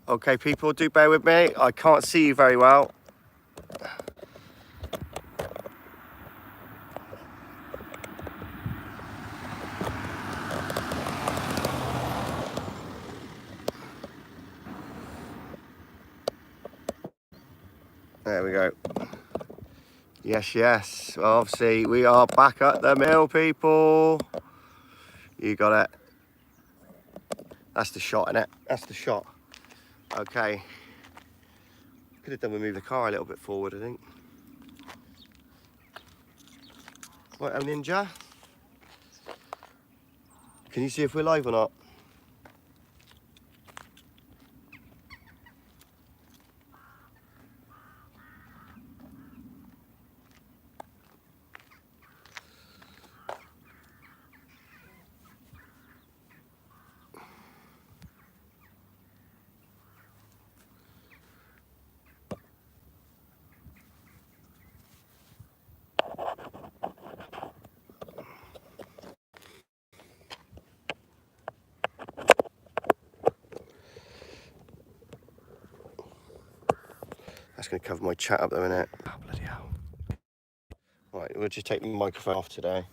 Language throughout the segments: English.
Okay, people, do bear with me. I can't see you very well. There we go. Yes, yes. Well, obviously, we are back at the mill, people. You got it. That's the shot, innit? That's the shot. Okay. Could have done with move the car a little bit forward, I think. Right, El Ninja. Can you see if we're live or not? That's going to cover my chat up there, innit? Oh, bloody hell. Right, we'll just take the microphone off today.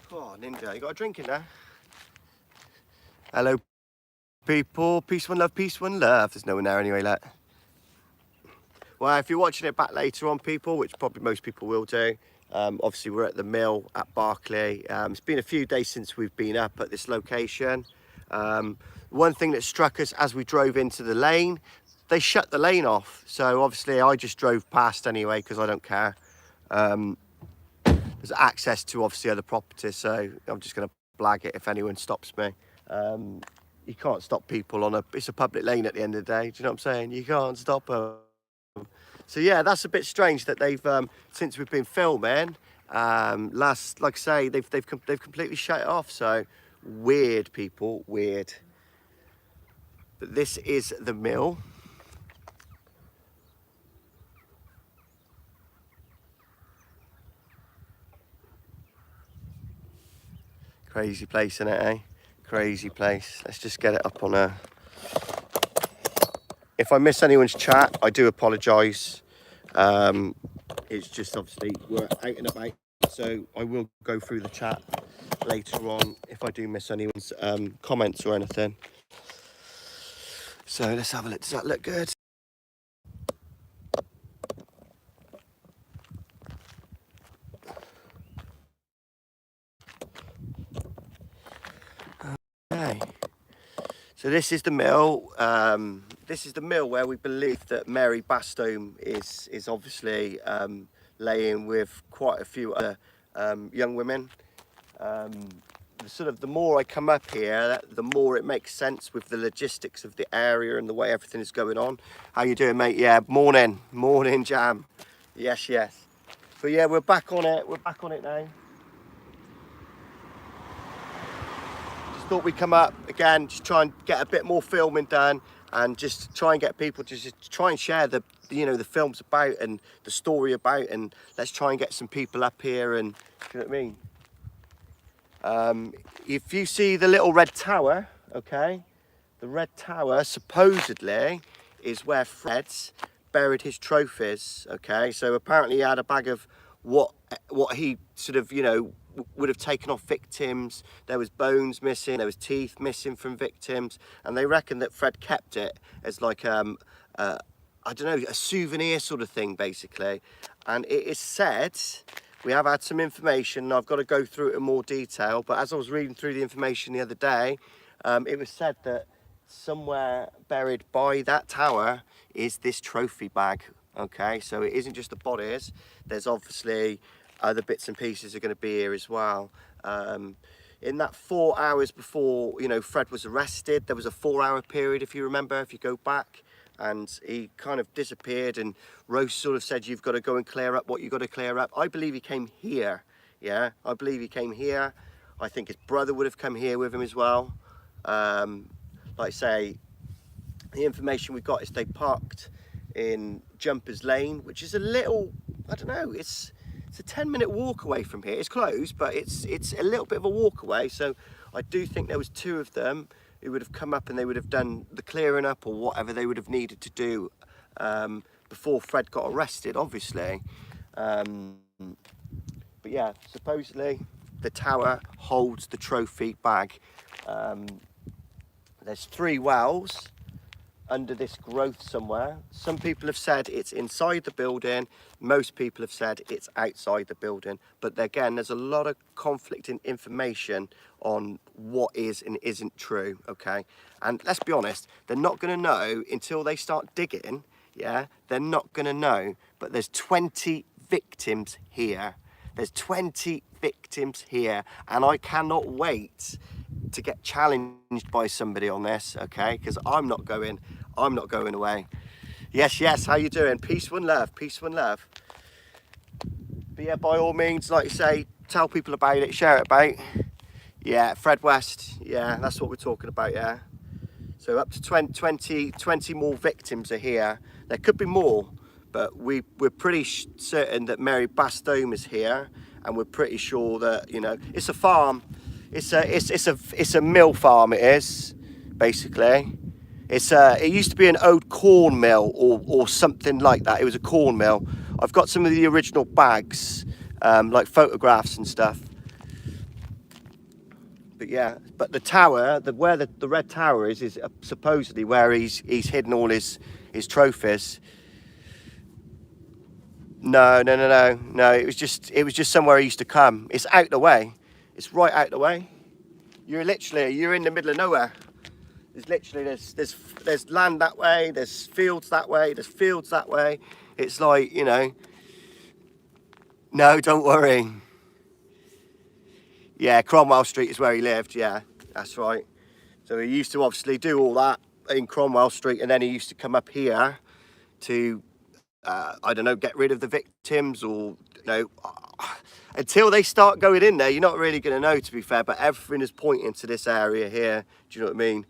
Oh, Ninja, you got a drink in there? Hello, people. Peace, one love, peace, one love. There's no one there anyway, look. Well, if you're watching it back later on, people, which probably most people will do, obviously we're at the mill at Berkeley. It's been a few days since we've been up at this location. One thing that struck us as we drove into the lane, they shut the lane off. So obviously I just drove past anyway because I don't care. There's access to obviously other properties, so I'm just going to blag it if anyone stops me. You can't stop people on it's a public lane at the end of the day. Do you know what I'm saying? You can't stop them. So yeah, that's a bit strange that they've since we've been filming, like I say, they've completely shut it off. So weird, people, weird. But this is the mill. Crazy place, isn't it, eh? Crazy place. Let's just get it up on a... If I miss anyone's chat, I do apologise. It's just obviously we're out and about, so I will go through the chat later on if I do miss anyone's comments or anything. So let's have a look. Does that look good? Okay. So this is the mill. This is the mill where we believe that Mary Bastome is obviously laying with quite a few other young women. The more I come up here, the more it makes sense with the logistics of the area and the way everything is going on. How you doing, mate? Yeah, morning, Jam. Yes, yes. But yeah, we're back on it. We're back on it now. Thought we'd come up again, just try and get a bit more filming done, and just try and get people to just try and share the the film's about and the story about, and let's try and get some people up here. And you know what I mean? If you see the little red tower, okay, the red tower supposedly is where Fred's buried his trophies. Okay, so apparently he had a bag of what he sort of would have taken off victims. There was bones missing, there was teeth missing from victims, and they reckon that Fred kept it as like I don't know, a souvenir sort of thing, basically. And it is said, we have had some information, and I've got to go through it in more detail, but as I was reading through the information the other day, it was said that somewhere buried by that tower is this trophy bag. Okay, so it isn't just the bodies. There's obviously other bits and pieces are going to be here as well. In that 4 hours before, you know, Fred was arrested, there was a 4-hour period, if you remember, if you go back, and he kind of disappeared, and Rose sort of said, you've got to go and clear up what you've got to clear up. I believe he came here. Yeah, I believe he came here. I think his brother would have come here with him as well. Like I say, the information we got is they parked in Jumpers Lane, which is a little, I don't know, it's a 10-minute walk away from here. It's close, but it's a little bit of a walk away. So I do think there was 2 of them who would have come up and they would have done the clearing up or whatever they would have needed to do before Fred got arrested, obviously. But yeah, supposedly the tower holds the trophy bag. There's 3 wells under this growth somewhere. Some people have said it's inside the building. Most people have said it's outside the building. But again, there's a lot of conflicting information on what is and isn't true, okay? And let's be honest, they're not gonna know until they start digging, yeah? They're not gonna know, but there's 20 victims here. There's 20 victims here, and I cannot wait to get challenged by somebody on this, okay? Because I'm not going away. Yes, how you doing? Peace, one love, peace, one love. But yeah, by all means, like you say, tell people about it, share it about. Yeah, Fred West, yeah, that's what we're talking about, yeah. So up to 20 more victims are here. There could be more, but we're pretty certain that Mary Bastome is here, and we're pretty sure that, you know, it's a farm. It's a mill farm, it is, basically. It used to be an old corn mill or something like that. It was a corn mill. I've got some of the original bags, like photographs and stuff. But yeah, but the tower, where the red tower is supposedly where he's hidden all his trophies. No. It was just somewhere he used to come. It's out the way. It's right out the way. You're in the middle of nowhere. There's literally there's land that way. There's fields that way. There's fields that way. It's like, you know. No, don't worry. Yeah, Cromwell Street is where he lived. Yeah, that's right. So he used to obviously do all that in Cromwell Street, and then he used to come up here to, I don't know, get rid of the victims, or, you know, until they start going in there, you're not really going to know, to be fair, but everything is pointing to this area here. Do you know what I mean?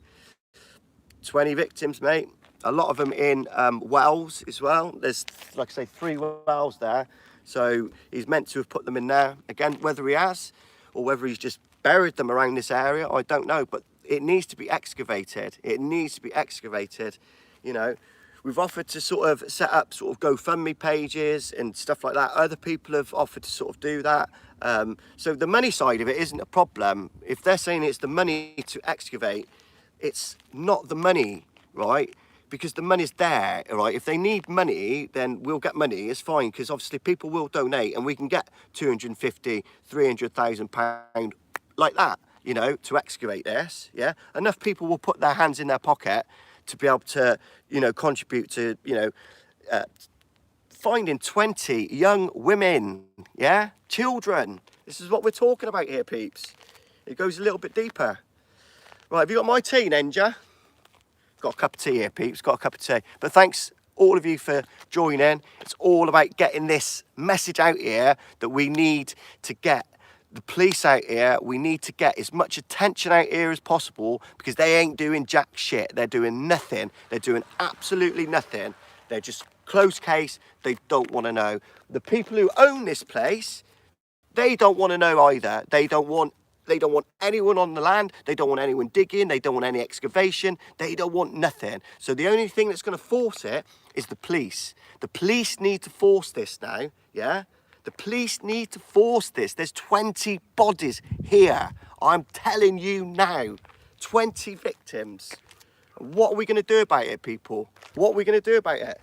20 victims, mate. A lot of them in wells as well. There's, like I say, 3 wells there. So he's meant to have put them in there. Again, whether he has, or whether he's just buried them around this area, I don't know, but it needs to be excavated. It needs to be excavated. You know, we've offered to sort of set up sort of GoFundMe pages and stuff like that. Other people have offered to sort of do that. So the money side of it isn't a problem. If they're saying it's the money to excavate, it's not the money, right? Because the money's there, right? If they need money, then we'll get money. It's fine, because obviously people will donate, and we can get 250, 300,000 pound like that, you know, to excavate this. Yeah, enough people will put their hands in their pocket to be able to, you know, contribute to, you know, finding 20 young women, yeah, children. This is what we're talking about here, peeps. It goes a little bit deeper. Right, have you got my tea, Ninja? Got a cup of tea here, peeps, got a cup of tea. But thanks all of you for joining. It's all about getting this message out here that we need to get the police out here. We need to get as much attention out here as possible, because they ain't doing jack shit. They're doing nothing. They're doing absolutely nothing. They're just closed case. They don't want to know. The people who own this place, they don't want to know either. They don't want anyone on the land. They don't want anyone digging. They don't want any excavation. They don't want nothing. So the only thing that's going to force it is the police. The police need to force this now, yeah? The police need to force this. There's 20 bodies here. I'm telling you now, 20 victims. What are we going to do about it, people? What are we going to do about it?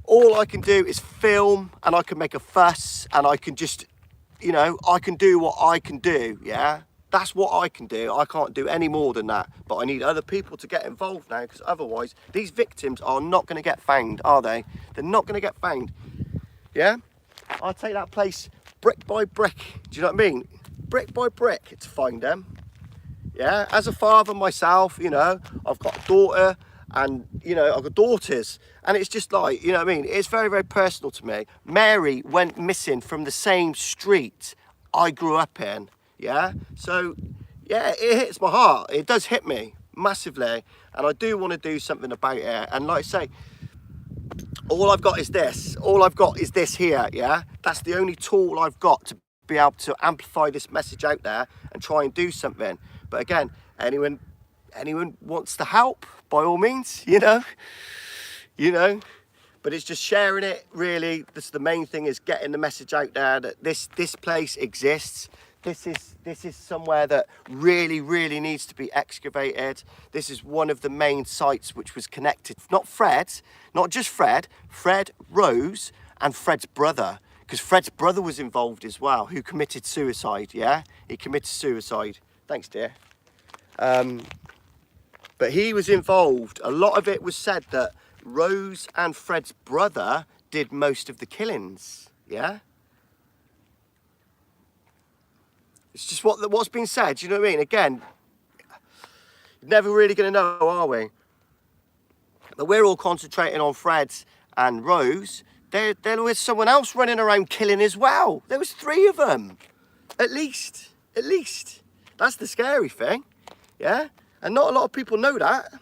All I can do is film, and I can make a fuss, and I can just, you know, I can do what I can do, yeah? That's what I can do. I can't do any more than that. But I need other people to get involved now, because otherwise these victims are not going to get found, are they? They're not going to get found. Yeah? I'll take that place brick by brick. Do you know what I mean? Brick by brick to find them. Yeah? As a father myself, you know, I've got a daughter and, you know, I've got daughters. And it's just like, you know what I mean? It's very, very personal to me. Mary went missing from the same street I grew up in. Yeah, so yeah, it hits my heart. It does hit me massively, and I do want to do something about it. And like I say, all I've got is this. All I've got is this here. Yeah, that's the only tool I've got to be able to amplify this message out there and try and do something. But again, anyone wants to help, by all means, you know. But it's just sharing it. Really, that's the main thing, is getting the message out there that this place exists. This is somewhere that really, really needs to be excavated. This is one of the main sites which was connected, not just Fred, Rose, and Fred's brother, because Fred's brother was involved as well, who committed suicide, yeah? He committed suicide. Thanks, dear. But he was involved. A lot of it was said that Rose and Fred's brother did most of the killings, yeah? It's just what's been said, you know what I mean? Again, never really going to know, are we? But we're all concentrating on Fred and Rose. There was someone else running around killing as well. There was 3 of them, at least. That's the scary thing, yeah? And not a lot of people know that.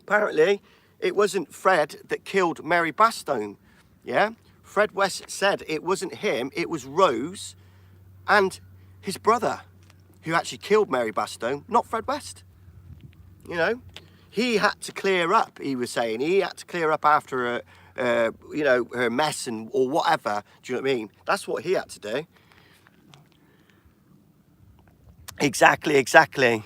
Apparently, it wasn't Fred that killed Mary Bastone, yeah? Fred West said it wasn't him, it was Rose and his brother who actually killed Mary Bastone, not Fred West. You know, he had to clear up, he was saying. He had to clear up after you know, her mess or whatever. Do you know what I mean? That's what he had to do. Exactly.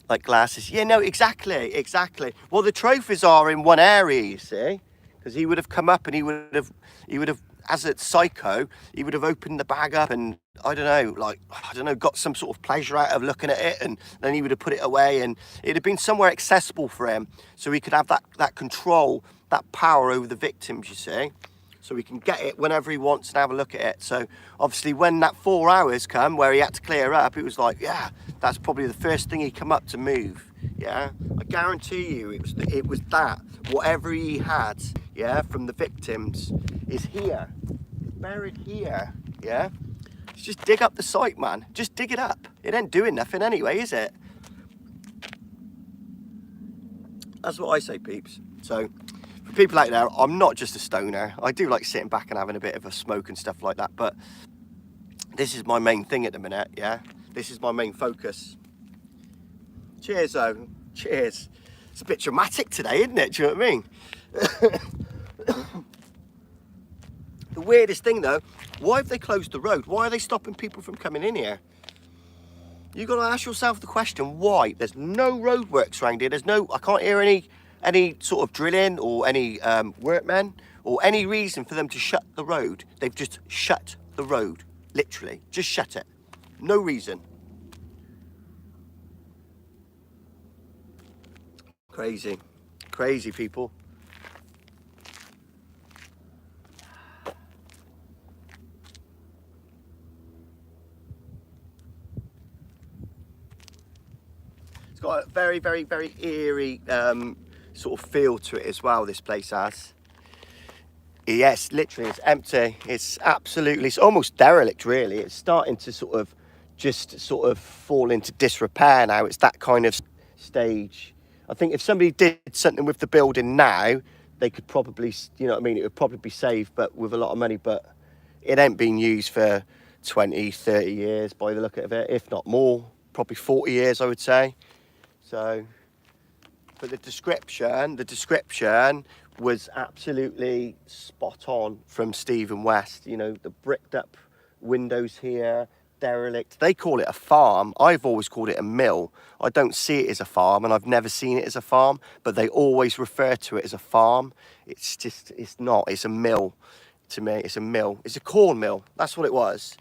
Like glasses. Yeah, no, exactly. Well, the trophies are in one area, you see. Because he would have come up and he would have, as a psycho, he would have opened the bag up and, I don't know, got some sort of pleasure out of looking at it, and then he would have put it away, and it'd have been somewhere accessible for him, so he could have that control, that power over the victims, you see. So he can get it whenever he wants and have a look at it. So obviously when that 4 hours come where he had to clear up, it was like, yeah, that's probably the first thing he'd come up to move. Yeah, I guarantee you it was that. Whatever he had, yeah, from the victims is here. It's buried here, yeah? Just dig up the site, man. Just dig it up. It ain't doing nothing anyway, is it? That's what I say, peeps. So, for people out there, I'm not just a stoner. I do like sitting back and having a bit of a smoke and stuff like that, but this is my main thing at the minute, yeah? This is my main focus. Cheers, though. Cheers. It's a bit dramatic today, isn't it? Do you know what I mean? The weirdest thing, though, why have they closed the road? Why are they stopping people from coming in here? You've got to ask yourself the question, why? There's no roadworks around here. I can't hear any sort of drilling or any workmen or any reason for them to shut the road. They've just shut the road, literally. Just shut it. No reason. Crazy people. It's got a very, very, very eerie sort of feel to it as well, this place has. Yes, literally, it's empty. It's almost derelict, really. It's starting to sort of fall into disrepair now. It's that kind of stage. I think if somebody did something with the building now, they could probably, you know what I mean, it would probably be saved, but with a lot of money, but it ain't been used for 20, 30 years by the look of it, if not more, probably 40 years, I would say. So, but the description was absolutely spot on from Stephen West. You know, the bricked up windows here, derelict. They call it a farm. I've always called it a mill. I don't see it as a farm, and I've never seen it as a farm, but they always refer to it as a farm. It's not. It's a mill. to me. It's a mill. It's a corn mill. That's what it was.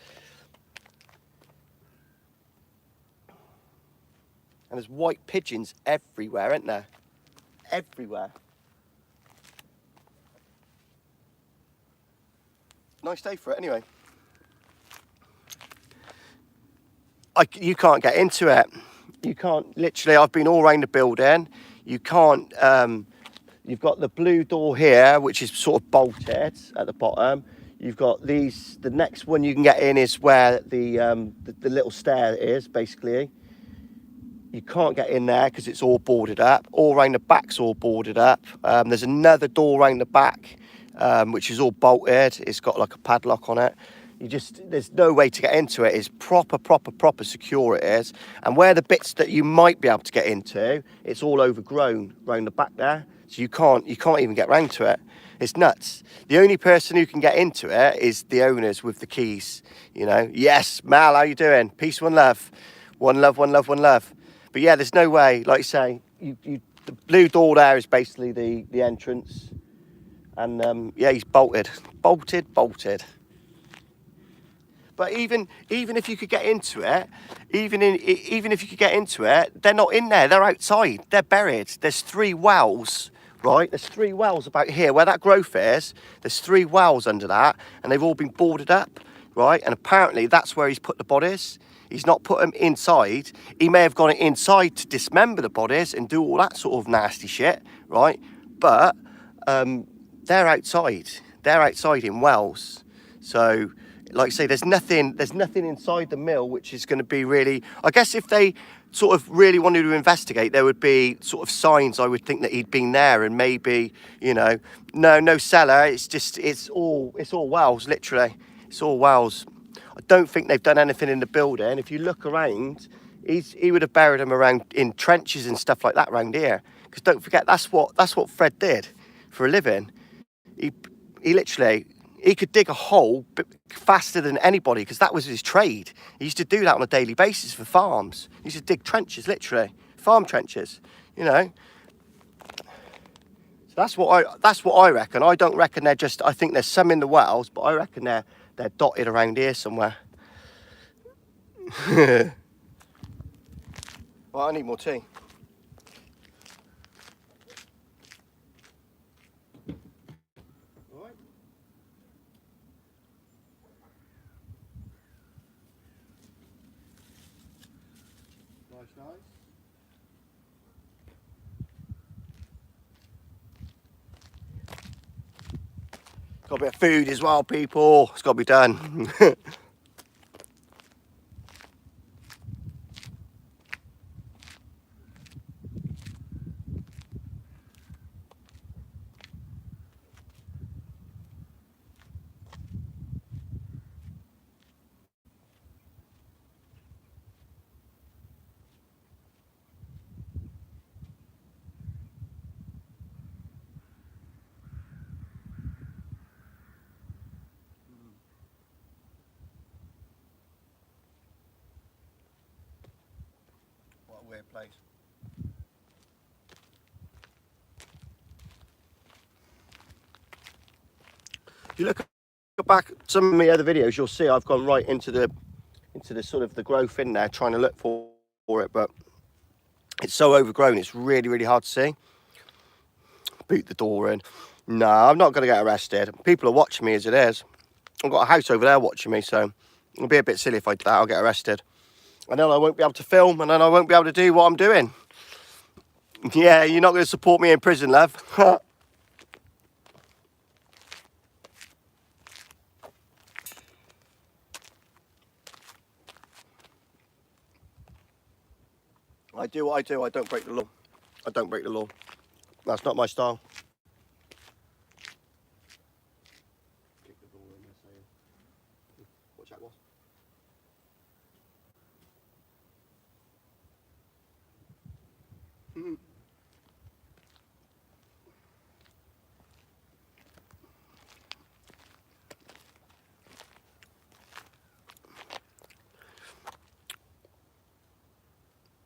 And there's white pigeons everywhere, aren't there? Everywhere. Nice day for it anyway. You can't get into it. You can't, literally, I've been all around the building. You can't, you've got the blue door here, which is sort of bolted at the bottom. You've got these, the next one you can get in is where the little stair is, basically. You can't get in there because it's all boarded up. All around the back's all boarded up. There's another door around the back, which is all bolted. It's got like a padlock on it. There's no way to get into it. It's proper secure it is. And where the bits that you might be able to get into, it's all overgrown around the back there. So you can't even get round to it. It's nuts. The only person who can get into it is the owners with the keys, you know. Yes, Mal, how you doing? Peace, one love. One love, one love, one love. But yeah, there's no way, like you say, the blue door there is basically the entrance. And yeah, he's bolted. But even if you could get into it, even if you could get into it, they're not in there. They're outside. They're buried. There's 3 wells, right? There's 3 wells about here where that growth is. There's 3 wells under that, and they've all been boarded up, right? And apparently that's where he's put the bodies. He's not put them inside. He may have gone inside to dismember the bodies and do all that sort of nasty shit, right? But they're outside. They're outside in wells. So, like I say, there's nothing inside the mill which is going to be really. I guess if they sort of really wanted to investigate, there would be sort of signs. I would think that he'd been there, and maybe, you know, no cellar. It's all wells, literally. It's all wells. I don't think they've done anything in the building. If you look around, he would have buried them around in trenches and stuff like that around here. Because don't forget, that's what Fred did for a living. He literally, he could dig a hole faster than anybody because that was his trade. He used to do that on a daily basis for farms. He used to dig trenches, literally, farm trenches, you know. So that's what I reckon. I don't reckon they're just. I think there's some in the wells, but I reckon they're dotted around here somewhere. Well, I need more tea. All right. Nice. Got a bit of food as well, people. It's got to be done. What a weird place. If you look back at some of my other videos, you'll see I've gone right into the sort of the growth in there, trying to look for it, but it's so overgrown. It's really hard to see. Boot the door in. No, I'm not going to get arrested. People are watching me as it is. I've got a house over there watching me, so it'll be a bit silly if I do that. I'll get arrested. And then I won't be able to film, and then I won't be able to do what I'm doing. Yeah, you're not going to support me in prison, love. I do what I do. I don't break the law. I don't break the law. That's not my style. Kick the door in there, saying, watch that was.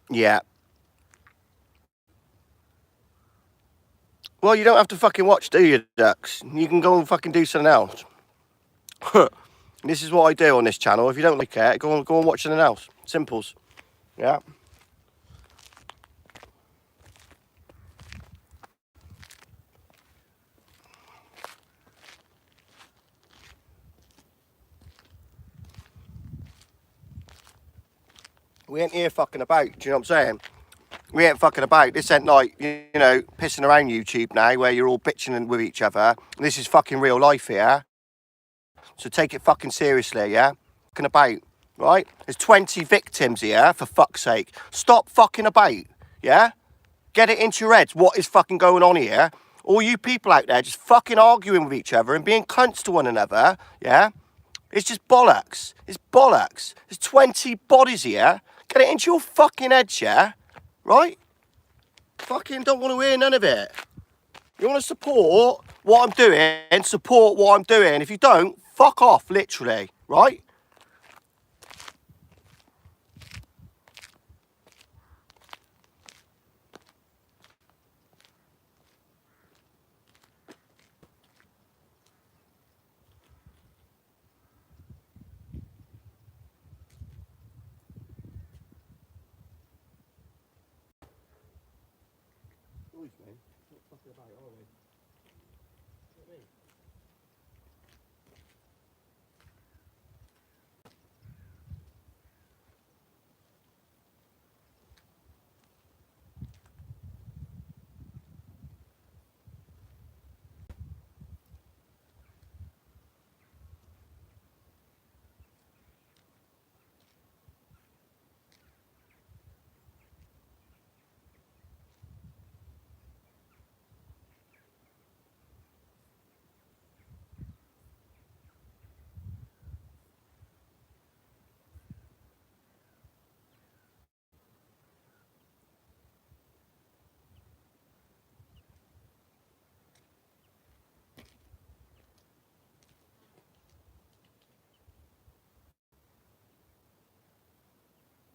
Yeah. Well, you don't have to fucking watch, do you, ducks? You can go and fucking do something else. This is what I do on this channel. If you don't like it, go and watch something else. Simples. Yeah. We ain't here fucking about. Do you know what I'm saying? We ain't fucking about. This ain't like, you know, pissing around YouTube now where you're all bitching with each other. This is fucking real life here. So take it fucking seriously, yeah? Fucking about, right? There's 20 victims here, for fuck's sake. Stop fucking about, yeah? Get it into your heads what is fucking going on here. All you people out there just fucking arguing with each other and being cunts to one another, yeah? It's just bollocks. It's bollocks. There's 20 bodies here. Get it into your fucking heads, yeah? Right? Fucking don't want to hear none of it. You want to support what I'm doing, support what I'm doing. If you don't, fuck off, literally, right?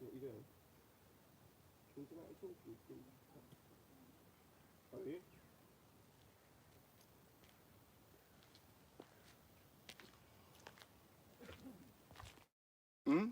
What are you doing? Can you come out and talk to me? Are you? Hmm?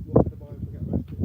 What could I buy if I get arrested?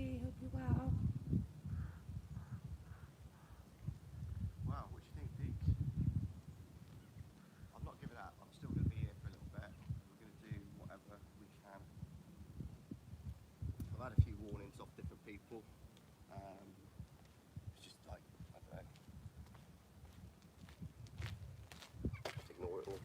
T. Hope you're well. Wow, what do you think, Deeks? I'm not giving up. I'm still going to be here for a little bit. We're going to do whatever we can. I've had a few warnings off different people. It's just like, I don't know. Just ignore it all.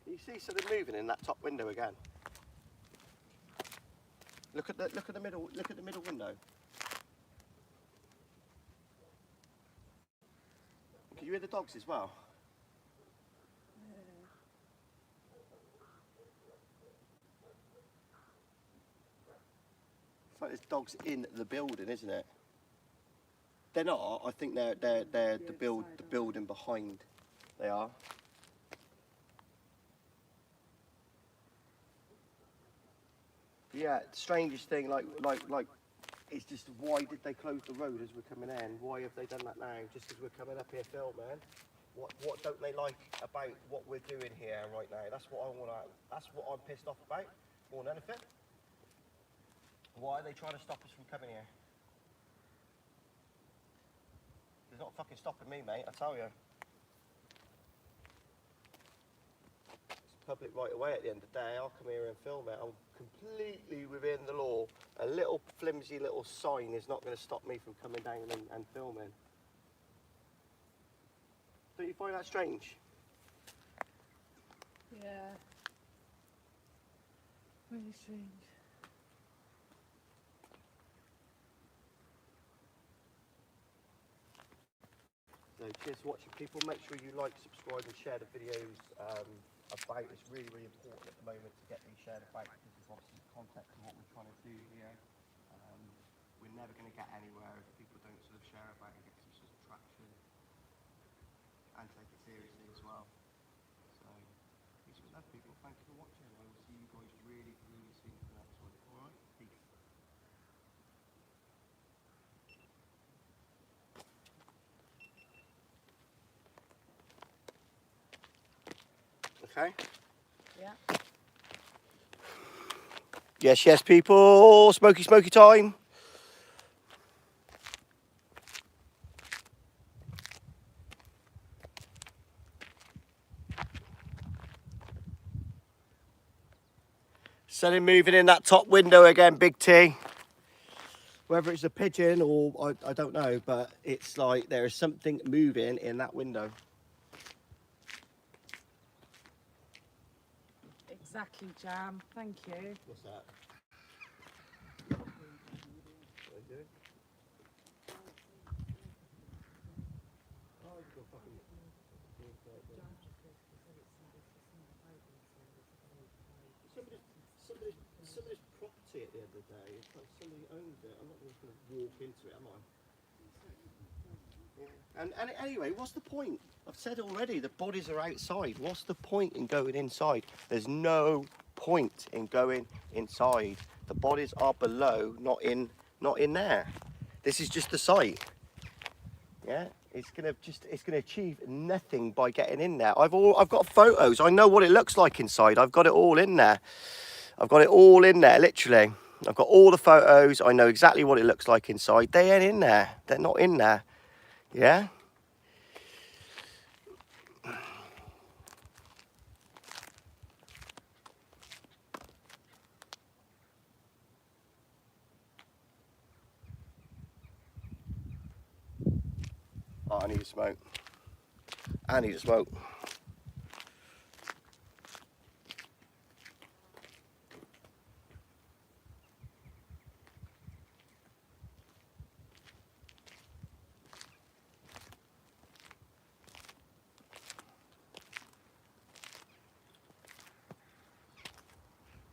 You see, so they're moving in that top window again. Look at the middle window. Can you hear the dogs as well? It's like there's dogs in the building, isn't it? They're not. I think they're the building behind. They are. Yeah, strangest thing, like, it's just why did they close the road as we're coming in? Why have they done that now? Just as we're coming up here filming? What don't they like about what we're doing here right now? That's what I want to. That's what I'm pissed off about more than anything. Why are they trying to stop us from coming here? They're not fucking stopping me, mate. I tell you. Public right away at the end of the day. I'll come here and film it. I'm completely within the law. A little flimsy little sign is not going to stop me from coming down and filming. Don't you find that strange? Yeah. Really strange. So cheers for watching, people. Make sure you like, subscribe and share the videos about. It's really, really important at the moment to get these shared about, because it's obviously the context of what we're trying to do here. We're never going to get anywhere if people don't sort of share about and get some sort of traction and take it seriously as well. So, peace with love, people. Thank you for watching. I will see you guys really, really soon for the next one. All right, peace. Okay. Yeah. Yes, yes, people. Smoky, smoky time. Something moving in that top window again, Big T. Whether it's a pigeon or I don't know, but it's like there is something moving in that window. Exactly, Jam. Thank you. What's that? What are you doing? Oh, you've got fucking... Somebody's property at the end of the day. It's like somebody owns it. I'm not just going to walk into it, am I? Yeah. And anyway, what's the point? I've said already, the bodies are outside. What's the point in going inside? There's no point in going inside. The bodies are below, not in there. This is just the site. Yeah, it's gonna achieve nothing by getting in there. I've got photos. I know what it looks like inside. I've got it all in there. I've got it all in there, literally. I've got all the photos. I know exactly what it looks like inside. They ain't in there. They're not in there. Yeah. Oh, I need a smoke. I need a smoke.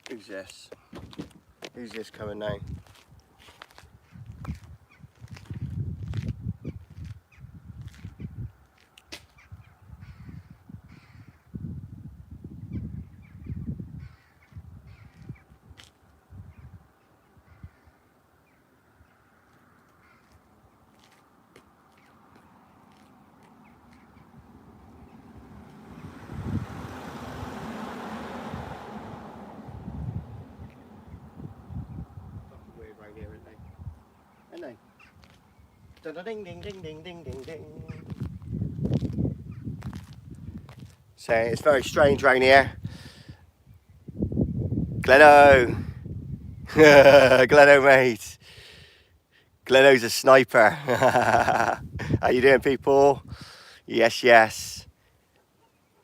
Who's this? Who's this coming now? Ding, ding, ding, ding, ding, ding, ding. So it's very strange around here. Gleno. Gleno, mate. Gleno's a sniper. How you doing, people? Yes, yes.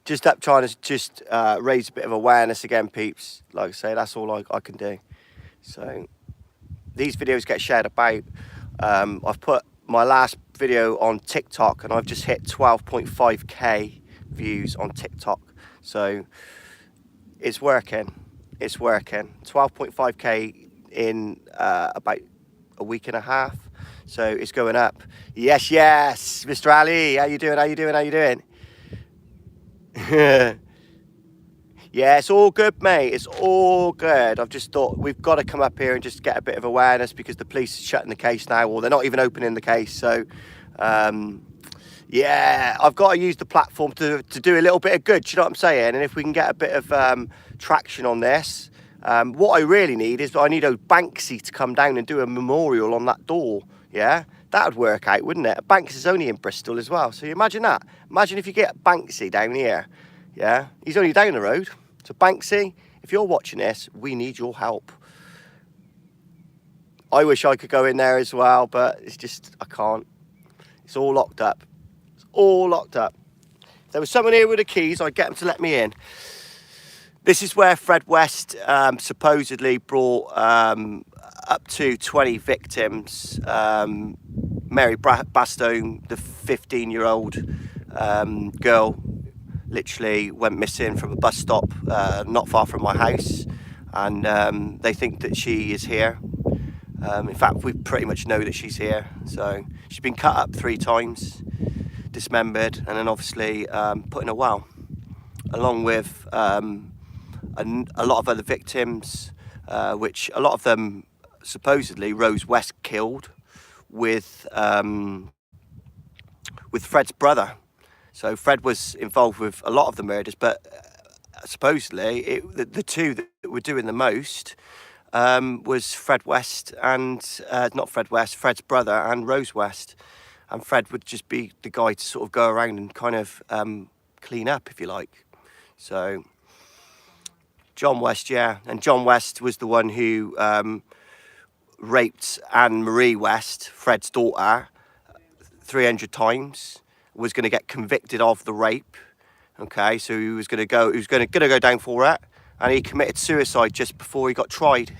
Just up trying to just raise a bit of awareness again, peeps. Like I say, that's all I can do. So these videos get shared about. I've put my last video on TikTok and I've just hit 12.5k views on TikTok. So it's working. It's working. 12.5k in about a week and a half. So it's going up. Yes, yes, Mr. Ali. How you doing? How you doing? How you doing? Yeah, it's all good, mate. It's all good. I've just thought we've got to come up here and just get a bit of awareness because the police are shutting the case now, or they're not even opening the case. So, yeah, I've got to use the platform to do a little bit of good. Do you know what I'm saying? And if we can get a bit of traction on this, what I really need is I need a Banksy to come down and do a memorial on that door. Yeah, that would work out, wouldn't it? Banksy's only in Bristol as well. So you imagine that. Imagine if you get Banksy down here. Yeah, he's only down the road. So Banksy, if you're watching this, we need your help. I wish I could go in there as well, but it's just, I can't. It's all locked up. It's all locked up. If there was someone here with the keys, I'd get them to let me in. This is where Fred West supposedly brought up to 20 victims. Mary Bastone, the 15-year-old girl, literally went missing from a bus stop not far from my house, and they think that she is here. In fact, we pretty much know that she's here. So she's been cut up 3 times, dismembered, and then obviously put in a well, along with a lot of other victims, which a lot of them supposedly Rose West killed with Fred's brother. So Fred was involved with a lot of the murders, but supposedly the two that were doing the most was Fred West and not Fred West, Fred's brother and Rose West. And Fred would just be the guy to sort of go around and kind of clean up, if you like. So John West, yeah, and John West was the one who raped Anne Marie West, Fred's daughter, 300 times. Was going to get convicted of the rape. Okay, so he was going to go down for it, and he committed suicide just before he got tried.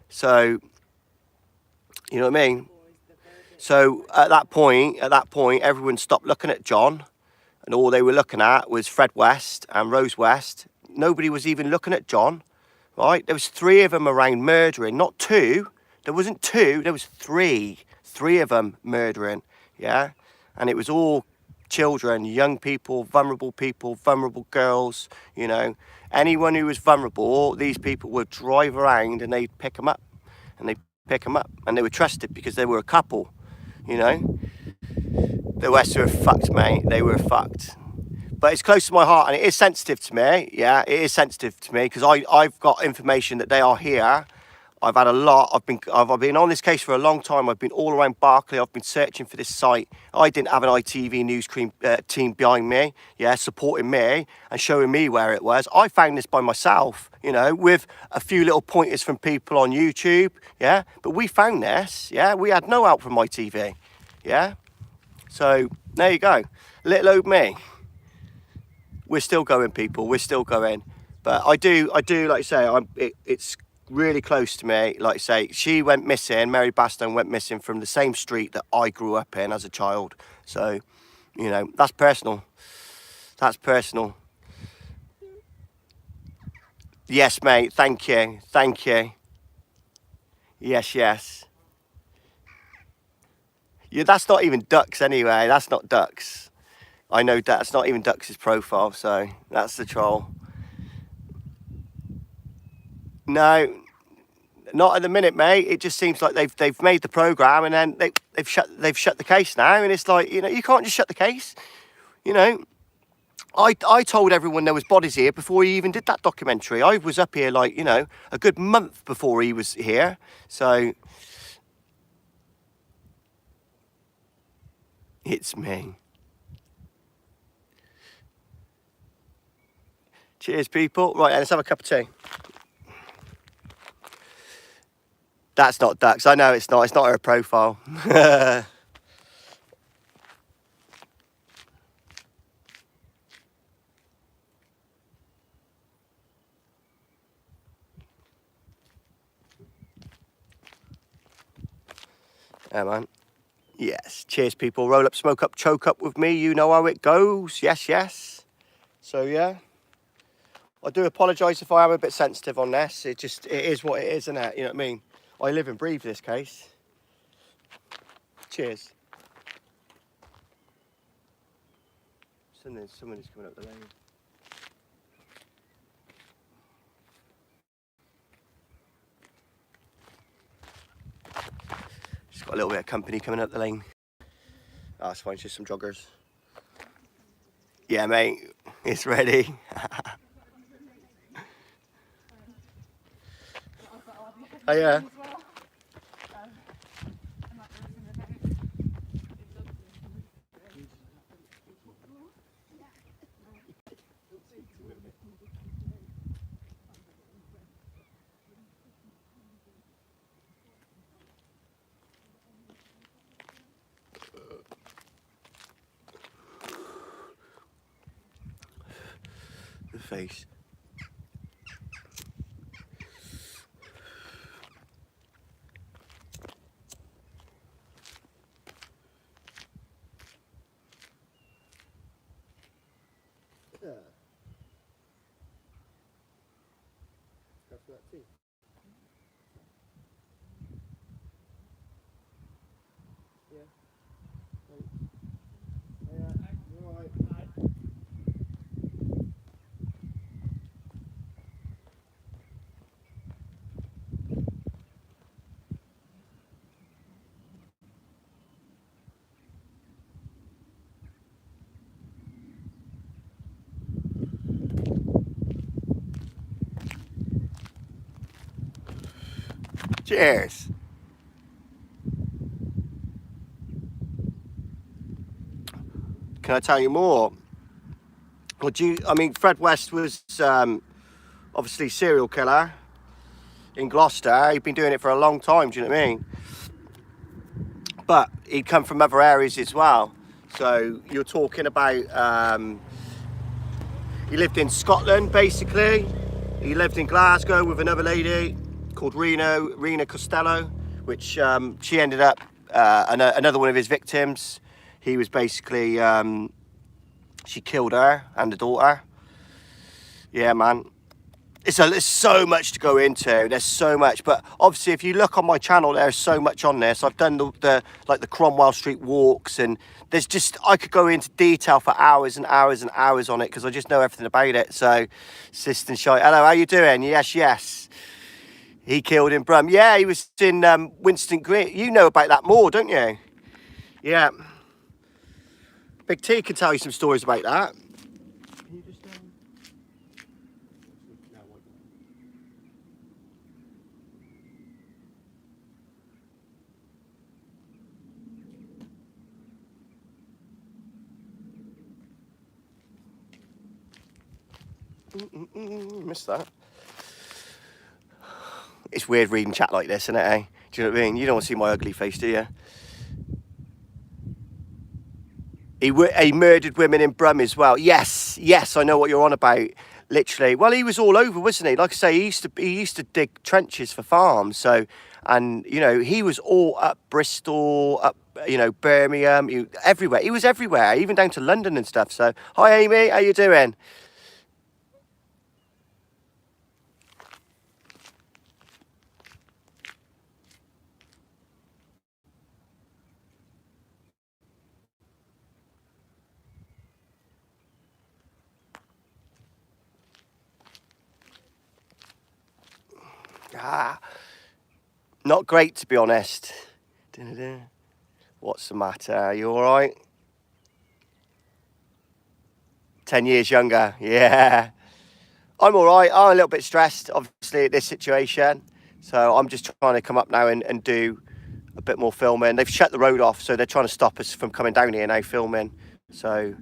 So, you know what I mean? So at that point, everyone stopped looking at John, and all they were looking at was Fred West and Rose West. Nobody was even looking at John, right? There was 3 of them around murdering, not 2. There wasn't 2, there was 3. 3 of them murdering, yeah? And it was all children, young people, vulnerable girls, you know. Anyone who was vulnerable, these people would drive around and they'd pick them up. And they'd pick them up. And they were trusted because they were a couple, you know. The Wests were fucked, mate. They were fucked. But it's close to my heart and it is sensitive to me. Yeah, it is sensitive to me because I've got information that they are here. I've had a lot. I've been on this case for a long time. I've been all around Berkeley. I've been searching for this site. I didn't have an ITV news team behind me, yeah, supporting me and showing me where it was. I found this by myself, you know, with a few little pointers from people on YouTube, yeah. But we found this, yeah. We had no help from ITV, yeah. So there you go, little old me. We're still going, people. We're still going. But I do, like I say, it's really close to me. Like I say, she went missing, Mary Bastone went missing from the same street that I grew up in as a child. So, you know, that's personal. That's personal. Yes, mate, thank you. Thank you. Yes, yes. Yeah, that's not even Ducks anyway. That's not Ducks. I know that's not even Ducks' profile, so that's the troll. No, not at the minute, mate. It just seems like they've made the programme and then they've shut the case now, and it's like, you know, you can't just shut the case. You know, I told everyone there was bodies here before he even did that documentary. I was up here like, you know, a good month before he was here. So It's me. Cheers, people. Right, let's have a cup of tea. That's not ducks. I know it's not. It's not her profile. Yeah, man. Yes. Cheers, people. Roll up, smoke up, choke up with me. You know how it goes. Yes, yes. So, yeah. I do apologise if I am a bit sensitive on this. It is what it is, isn't it? You know what I mean? I live and breathe this case. Cheers. Somebody's coming up the lane. Just got a little bit of company coming up the lane. Oh, it's fine, it's just some joggers. Yeah, mate, it's ready. Oh, yeah. The face. Yeah. Go for that tea. Yeah. You're all right. Cheers. Can I tell you more? Well, I mean, Fred West was obviously serial killer in Gloucester. He'd been doing it for a long time, do you know what I mean? But he'd come from other areas as well. So you're talking about, he lived in Scotland, basically. He lived in Glasgow with another lady called Rena Costello, which she ended up, another one of his victims. He was basically, she killed her and the daughter. Yeah, man. There's so much to go into. There's so much, but obviously, if you look on my channel, there's so much on this. I've done the Cromwell Street walks, and there's just I could go into detail for hours and hours and hours on it because I just know everything about it. So, Sister Shy, hello, how you doing? Yes, yes. He killed in Brum. Yeah, he was in Winston Green. You know about that more, don't you? Yeah. Big T can tell you some stories about that. Missed that. It's weird reading chat like this, isn't it, eh? Do you know what I mean? You don't want to see my ugly face, do you? He murdered women in Brum as well. Yes, yes, I know what you're on about. Literally. Well, he was all over, wasn't he? Like I say, he used to dig trenches for farms. So, and you know, he was all up Bristol, up Birmingham, everywhere. He was everywhere, even down to London and stuff. So, hi Amy, how you doing? Not great, to be honest. What's the matter? Are you all right? 10 years younger. Yeah. I'm all right. I'm a little bit stressed, obviously, at this situation. So I'm just trying to come up now and do a bit more filming. They've shut the road off, so they're trying to stop us from coming down here now filming. So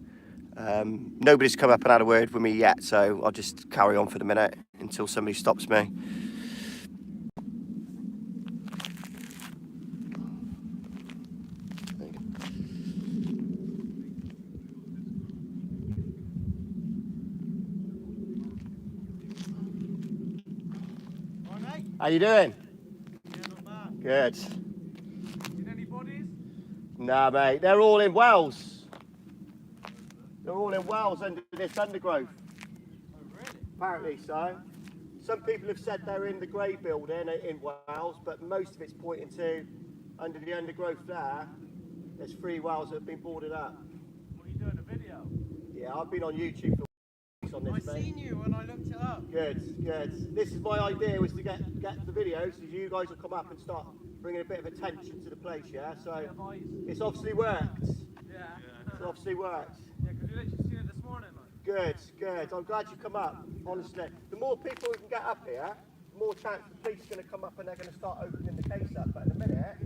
nobody's come up and had a word with me yet, so I'll just carry on for the minute until somebody stops me. How you doing? Yeah, not bad. Good. Seen any bodies? Nah, mate, they're all in Wells. They're all in Wells under this undergrowth. Oh, really? Apparently so. Some people have said they're in the Grey building in Wales, but most of it's pointing to under the undergrowth there. There's 3 wells that have been boarded up. What are you doing, a video? Yeah, I've been on YouTube for weeks on this, I mate. seen you when I looked it up. Good, good. This is my idea, was to get the video, so you guys will come up and start bringing a bit of attention to the place, yeah? So it's obviously worked. Yeah. It's obviously worked. Yeah, because we literally seen it this morning. Like. Good, good. I'm glad you come up, honestly. The more people we can get up here, the more chance the police are going to come up and they're going to start opening the case up. But at the minute,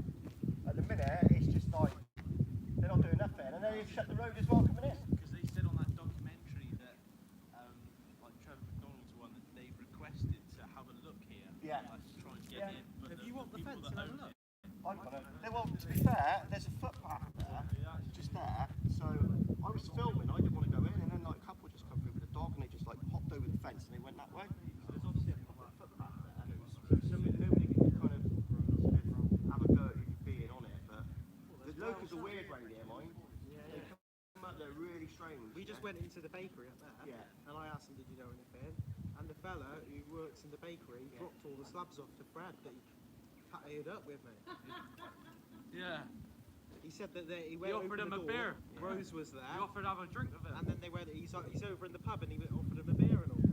it's just like, they're not doing nothing. And then you've shut the road as well coming in. Because they said on that documentary that, like Trevor McDonald's one, that they've requested to have a look here. Yeah. Like, to try and get in. But If you want the people fence, that have a own look. Well, to be fair, there's a footpath there, just there. So I was filming, I didn't want to go in, and then like a couple just come through with a dog, and they just like hopped over the fence and they went that way. So there's obviously a footpath there. So nobody can kind of have a go at you being on it, but the locals are weird round here, mind. They come up, they're really strange. We just went into the bakery up there, and I asked him, did you know anything? And the fella who works in the bakery dropped all the slabs off to Fred that he patted up with me. Yeah. He said that he He offered him a beer. Rose was there. He offered to have a drink with him. And then they went. He's over in the pub, and he offered him a beer and all.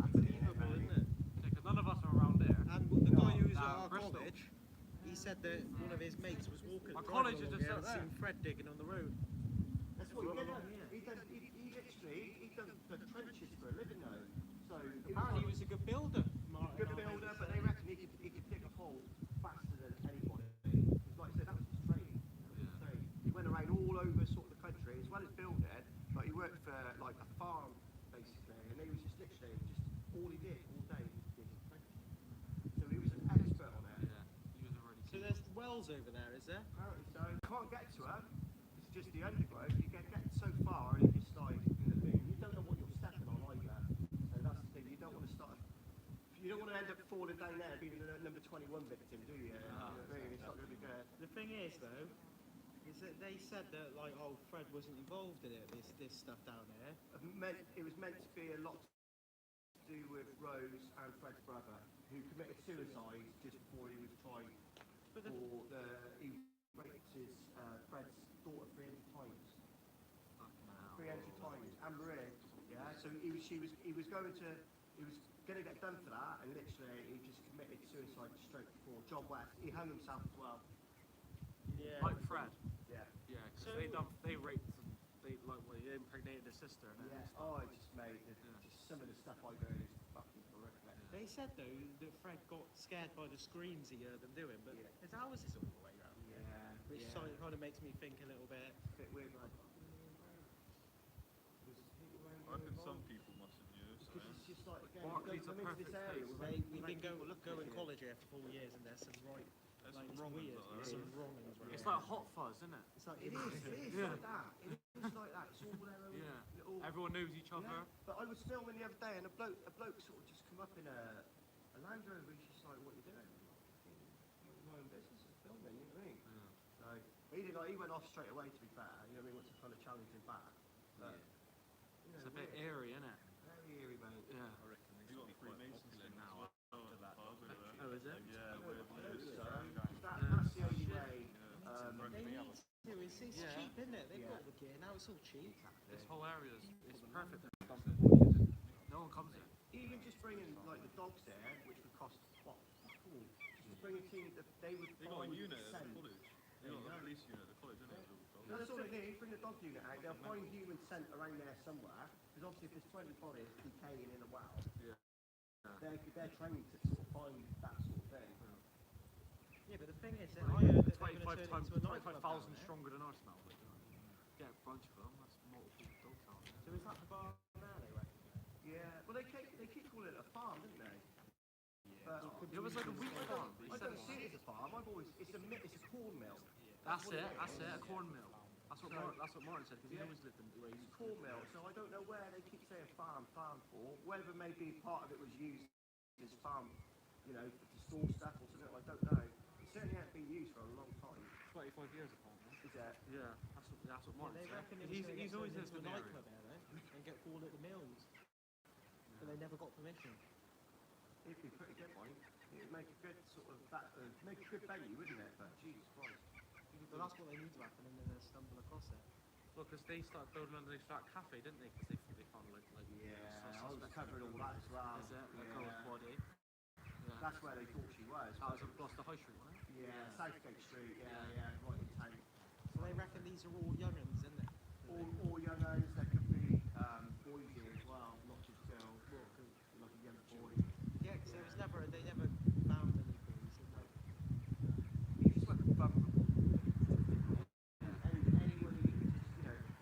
Unbelievable, isn't it? Because none of us are around there. And the guy who was at our Bristol. college, he said that one of his mates was walking. Our driving college is along just here out and there. seen Fred digging on the road. That's what he did. He literally does the trenches for a living now. So Apparently, he was a good builder. Martin. good builder, but they reckon he could dig a hole faster than anybody. Because like I said, that was his training. He went around all over sort of the country, as well as building, but he worked for like a farm basically, and he was just literally all he did all day was dig trenches. So he was an expert on it. Yeah. He was already. So there's wells over there, is there? Apparently so. Can't get to her. It's just the undergrowth. You get so far, and it's just like you don't know what you're stepping on either. So that's the thing. You don't want to start. You don't want to end up falling down there being a number 21 victim, do you? You know what I mean? It's not going to be good. The thing is, though, is that they said that like, oh, Fred wasn't involved in it. This stuff down there. It was meant to be a lot to do with Rose and Fred's brother, who committed suicide just before he was tried he raped his Fred's daughter 300 times. 300 times, and Marie. Yeah. So he was going to get done for that, and literally he just committed suicide straight before. John West, he hung himself as well. Yeah. Like Fred. Yeah. Yeah. Because So- they raped and they impregnated his sister. And then Yeah. Oh, it just made just some of the stuff I heard is fucking horrific. They said though that Fred got scared by the screams he heard them doing, but it's how is this all the way around? Yeah. Which kind of makes me think a little bit. Bit weird, like. I reckon some people must have used. Because it's just like, again, Barclays you are come into this perfect area place. where We've been going college here for 4 years, and there's some right, There's like, some it's wrong weird. ones There's some wrong ones. it's like hot fuzz, isn't it? It's like it is Yeah. like that. It is like that. It's all their own Yeah. little. Everyone knows each other. Yeah. But I was filming the other day, and a bloke sort of just come up in a Land Rover. He's just like, "What are you doing?" My own business is filming. You know what I mean? So he did. Like, he went off straight away. To be fair, you know what I mean? What's to kind of challenge him back? But, you know, It's a bit weird. airy, isn't it? Very eerie, mate. Yeah. I reckon they should be quite popular now after that. Oh, is it? Yeah, So, with that's the only way. They need to. It's Yeah. cheap, isn't it? They've Yeah. got the gear now. It's all cheap. This whole area is perfect. No one comes here. Even just bringing like the dogs there, which would cost what? Just bring a team. They would. They got a find unit at the scent. college. They got a police unit at the college, didn't they? That's all they need. Bring the dog unit out. They'll find human scent around there somewhere. Because obviously, if there's 20 bodies decaying in a well, Yeah. they're trained to sort of find that sort of thing. Yeah, but the thing is, I heard that they're going to turn it into a 25,000 nightclub down there. stronger than our smell. Like, get a bunch of them. That's multiple dogs out there. So is that the bar now, they reckon? Yeah. Well, they keep calling it a farm, didn't they? But It was like a wheat farm. I don't see it as a farm. It's a corn mill. That's it. That's it. A corn mill. That's what Martin said because he always lived in where he It's a corn mill. So I don't know where they keep saying farm for. Whether maybe part of it was used as farm, you know, to store stuff or something. I don't know. It certainly hasn't been used for a long time. 25 years apparently. Is that? Yeah, that's what Martin They said. reckon He's always lived lived into in a the nightclub area. there, and get called at the mills. But they never got permission. It'd be pretty good, mate. It'd make a good sort of make a good venue, wouldn't it? But Jesus Christ. But that's what they need to happen, and then they'll stumble across it. Well, because they started building underneath that cafe, didn't they? Because they found like Yeah, I was covering all that as well. Is it? Like Yeah. girl's body. Yeah. That's where they thought she was. That was on Gloucester High Street, wasn't it? Yeah, Southgate Street. Yeah, right in town. So they reckon these are all young'uns, isn't it? All young owners. There could be boys here as well, not just girls. Like a young boy. Yeah, because they never found any boys. Did they? He's just like a vulnerable.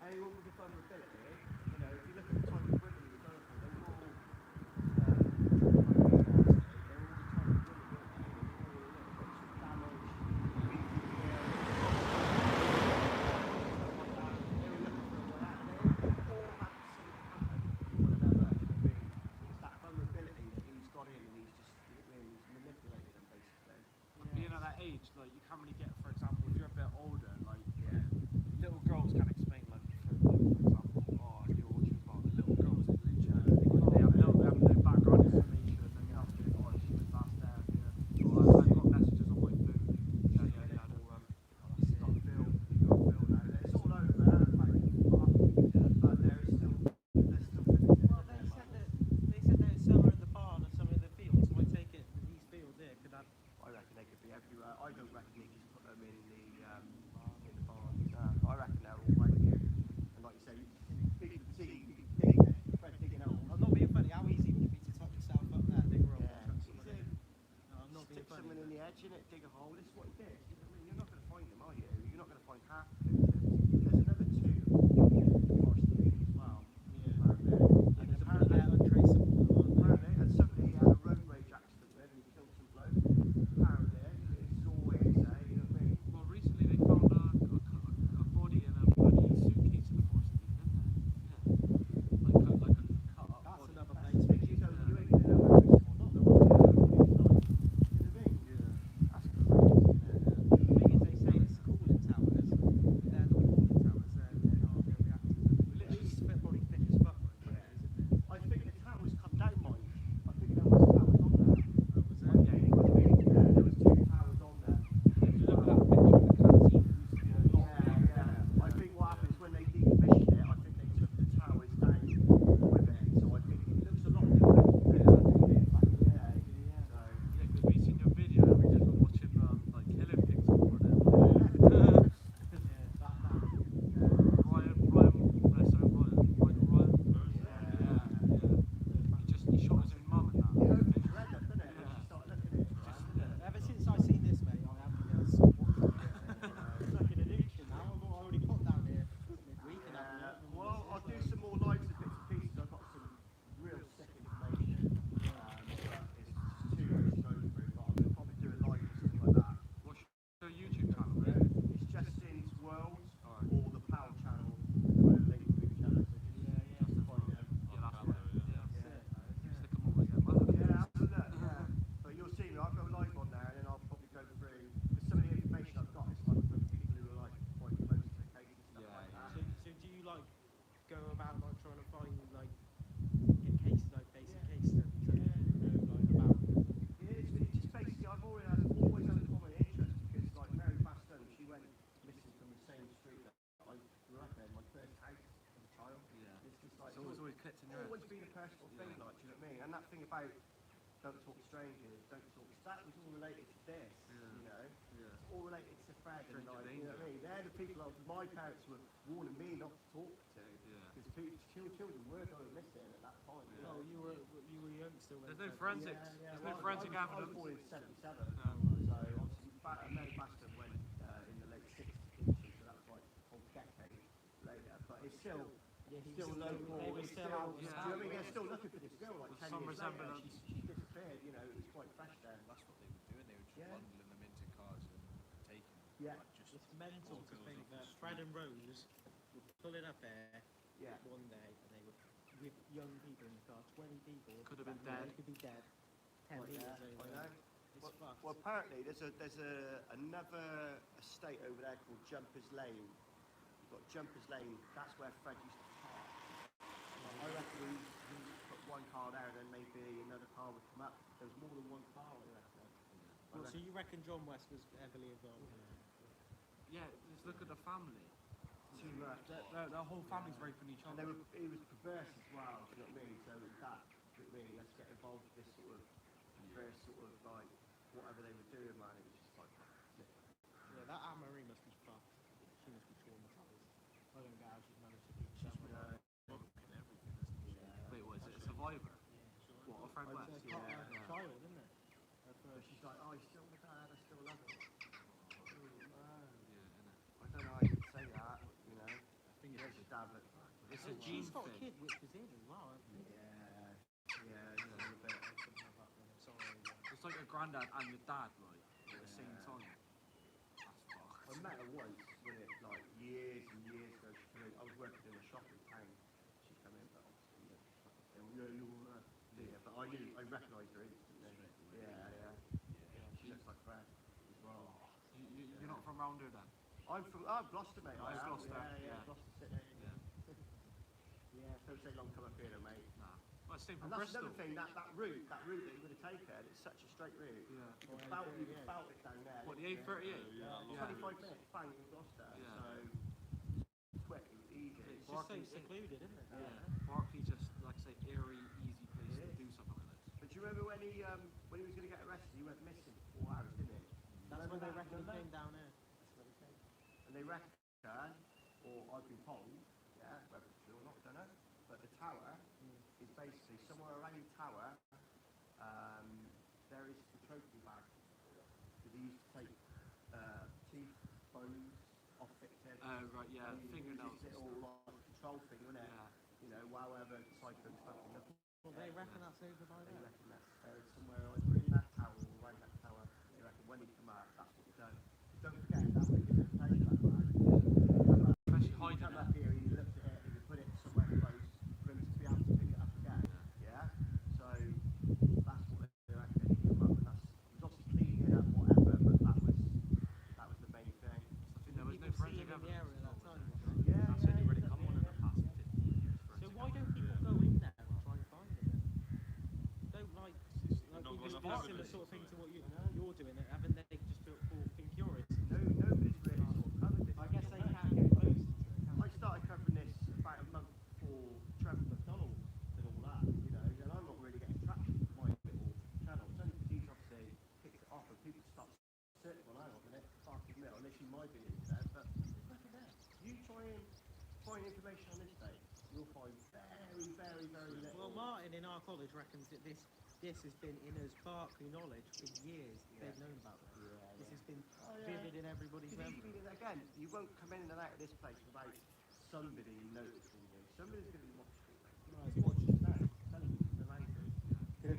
Anyone with a vulnerability, you know, if you look at the type of women who go for, they're all Being at that age, like you can't really get, for example, if you're a bit older, like little girls can't explain, like for example, oh, I knew what she was about. The little girls, they have no background information, and you have to, oh, she was last there, yeah. Or I've got messages on my phone. Yeah. Or It's all over, but there's still there's still Well, they said there's some are in the barn and some in the fields. So I take it that these fields here could have. I reckon they could be everywhere. I don't reckon they just put them in the barn. I reckon they're all right here. And like you say, people can see you can dig it. Fred digging out. I'm not being funny. How easy would it be to tuck yourself up there? Dig a hole. Yeah. No, I'm not being Stick funny. someone in the edge in it, dig a hole. This is what he did. You know what I mean? You're not going to find them, are you? You're not going to find half of them. There's another two across the beach as well. Yeah. And And apparently, they're untraceable. and somebody had a road rage accident with and he killed some bloke. Apparently, it's all hearsay, you know what I mean? well, recently they found a body in a bloody suitcase in the forest, didn't they? Yeah. Like a cut up That's body. another That's place. the thing, you ain't going to know whether it's or not. You know what I mean? You know what I mean? Yeah. That's crazy. The thing is, they say it's cooling towers. But they're not cooling towers. They're not reactors. Literally, it's probably thick as fuck. Right, isn't it? I think the towers come down, Mike. I think there was towers on there. Oh, was Yeah, there was two towers on there. If you look at that picture of the canteen, Yeah. I think what happened is when they decommissioned it, I think they took the towers down with it. So I think it looks a lot different than it did back in the day. So, yeah, because we seen your video and we just were watching like killing pigs over there. He shot his own mum and that. it opened his head up, didn't it? And she started looking at it. Ever since I seen this, mate, I haven't been able to stop watching it. It's like an addiction now. I've already put down here midweek and Well, I'll do some more lives and bits and pieces. I've got some real sick information. But it's just too much to go through. But I'm going to probably do a live or something like that. What's your YouTube channel? It's Justin's World or the PAL channel. I've got a link to the channel. So just find them. Yeah, that's it. Yeah. Stick them all in there. Yeah, have a look. Yeah. But you'll see me. I'll go live on there and then I'll probably go through. Because some of the information I've got is like from people who are like quite close to the case and stuff Yeah, like that. So do you like go about like trying to find like get cases like basic case studies that you know like about? It's just basically I've always had a common interest because like Mary Baston, she went missing from the same street that I grew up in, my first house as a child. Yeah. It's just like It's always clicked in your head. always been a personal thing, like, do you know what I mean? And that thing about don't talk to strangers, don't talk, that was all related to this, you know? Yeah. It's all related to Fred and Stranger like, you know what I mean? They're the people that my parents were warning me not to talk to. Yeah. Because children were going missing at that time. You know? Oh, you were young still. There's no forensics. Yeah, There's well, no forensic I was evidence. born in '77, No. so obviously Mary Baston went in the late 60s, so that was like a whole decade later. But it's still local. They were It's still still, out. do you know what I mean? They're still looking for this girl like 10 Some years later. resemblance. She's disappeared, you know, it's quite fresh there. That's what they were doing. They were just Yeah. bundling them into cars and taking them. Yeah. Like just It's mental all to girls think off the that street. Fred and Rose were pulling up there Yeah. one day and they were with young people in the car, 20 people. Could have been They dead. could be dead. 10 Like years that, over. I know. It's Well, fucked. well, apparently there's another estate over there called Jumpers Lane. You've got Jumpers Lane. That's where Fred used to park. I reckon he put one car there, and then maybe another car would come up. There was more than one car, I reckon. Well, so you reckon John West was heavily involved? Yeah, just look at the family. Too much. Their whole family's raping each And other. he was perverse as well. Do you know what I mean? So that, do you know what I mean? Let's get involved with this sort of perverse sort of like whatever they were doing, man. It was just like. Yeah, that Anne Marie must be fucked. She must be traumatized. I don't know how she's managed to keep herself alive. Fucking everything, isn't she? Wait, what is it? A survivor? What, a Fred West? It's a child, isn't it? At But first. she's like, oh, he's still my dad. I still love him. Yeah, innit? I don't know how you can say that. You know. I think Yes, it's dad, but It's And a gene she's got a thing. kid which was in as well. I think. yeah, it's a little bit. Sorry. It's like your granddad and your dad, like, at the same time. That's I fucked. met her once, when it like years and years ago. She came in, I was working in a shop in town. She came in, but obviously, yeah, but I recognised her instantly. Yeah. She looks like Fred as well. You're not from round here then? I'm Gloucester, mate. Oh, I am. Gloucester, Yeah, yeah. Gloucester City. Yeah. Yeah, don't take long to come up here, though, mate. Nah. Well, same And from that's Bristol. another thing, that route that you're going to take it, it's such a straight route. Yeah. You can belt it down there. What, the A38? Yeah. 25 minutes, bang, in Gloucester. Yeah. So, quick, easy. It's just so Barking- secluded, isn't it? Yeah. Barkley just, like I say, eerie, easy place to do something like this. But do you remember when he was going to get arrested, he went missing for 4 hours, didn't he? That's when they Remember reckon he that? came down here. And they reckon, or I've been told, yeah, whether it's true or not, I don't know, but the tower is basically somewhere around the tower, there is the trophy bag. Because he used to take teeth, bones off victims. Right, yeah, and he fingernails. uses it all like a control thing, wasn't it? Yeah. You know, however psycho's fucking looking. Well, they reckon that's over by They there. reckon that's somewhere either in that tower or around that tower. They reckon when he come out, that's what he done. Don't forget, that would give him pleasure, that bag. Especially He hiding come it. up here, he looked at it, he would put it somewhere close for him to be able to pick it up again. Yeah? So that's what they reckon. He come up and that's, he was obviously cleaning it up, whatever, but that was the main thing. I think there was no People see forensic him in the evidence. area at that time. Yeah, That's only really come on in the past 15 years. So forensic why don't evidence. people go in there and try and find him? Don't like not because got enough it's similar evidence sort of thing to to it. what you're doing. Haven't they just been curious? No, nobody's really sort of covered this. I guess they can't get close to it. I started covering this about a month before Trevor McDonald did all that, you know, and I'm not really getting traction with my little channel. It's only because he's obviously picked it off and people start searching when I'm on it, fuck admit, unless you my videos there, but there's nothing there. You try and find information on this day, you'll find very little. Well, Martin in our college reckons that this has been in his Berkeley knowledge for years. They've known about this. This has been vivid in everybody's Because memory. again, you won't come in and out of this place without somebody noticing you. Somebody's going to be watching you. He's watching us now. Television's around you. Yeah,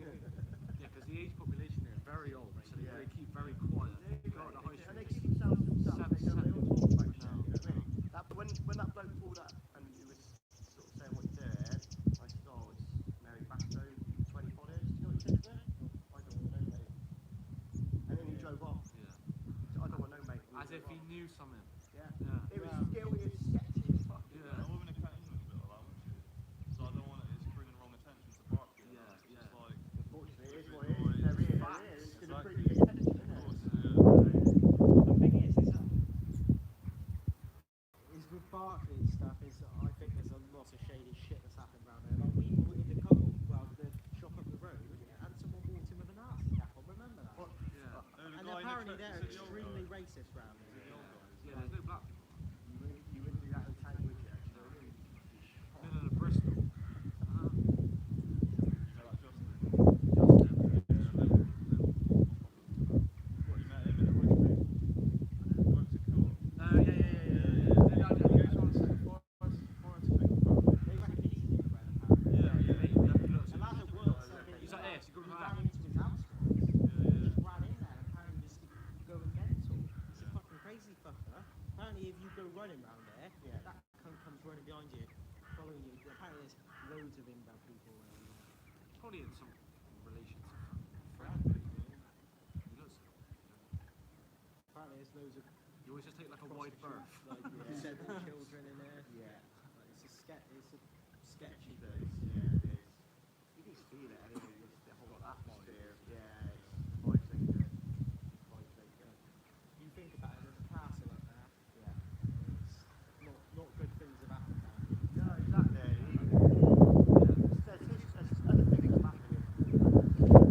because the age population here is very old, so they, Yeah. they keep very quiet. You go to the high And they street. keep themselves to themselves. They don't talk about shit, you know what I mean? That, when that bloke pulled up and he was sort of saying what he did, I said, oh, it's Mary Baston, 20 bodies. Do you know what he said to me? I don't want to know, mate. And then he drove off. Yeah. So I don't want to know, mate. And As drove if he off. knew something. Yeah. Yeah. It was scary as sketchy as fuck. Yeah. A woman in England a bit like that, wouldn't she? So I don't want it, it's bringing the wrong attention to Berkeley. Yeah, It's yeah. just like, Unfortunately, it is what it is. They're here, they're here. It's going to bring Exactly. the attention, of isn't course, it? yeah. The thing is with Berkeley and stuff is I think there's a lot of shady shit that's happened around there. Like we were in the couple, well, the shop up the road, and someone walked in with a nasty apple. Remember that? What? Yeah. No, the And guy in the apparently tra- they're is it the old extremely guy? racist round there. Is it the old guy? Yeah, there's no black people. You wouldn't do that in town, would you? Actually? No, no, no, Bristol. You know that Justin? Justin. Yeah, Liverpool. What, you met him in the high street? loads of inbound people around there. Probably in some relation to Fred. He looks. Apparently there's loads of You always just take like a wide berth. like disabled children in there. Yeah. Like, it's a sketchy place. Yeah, it is. You can feel it anyway, just the whole atmosphere. Yeah, it's quite so good. Quite so good. You think about it, there's a castle up there. Yeah. It's not good things have happened there. No, exactly. There's other things happening.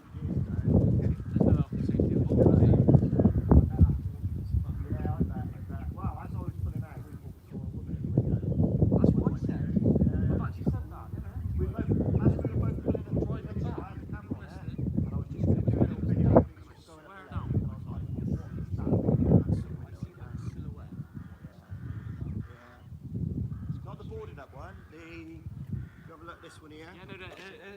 There's no health and safety involved. Yeah, I bet. Wow, as I was pulling out, we saw a woman in the window. That's what I said. Yeah. I've actually said that, you know. We both, as we were both pulling up, Driving back, I had the camera on it, honestly. and I was just going to do a little video of me just going up Swear the down. lane, and I was like, what is that video? That's so I see that silhouette. Yeah. Not the boarded up one, you have a look at this one here. Yeah, no,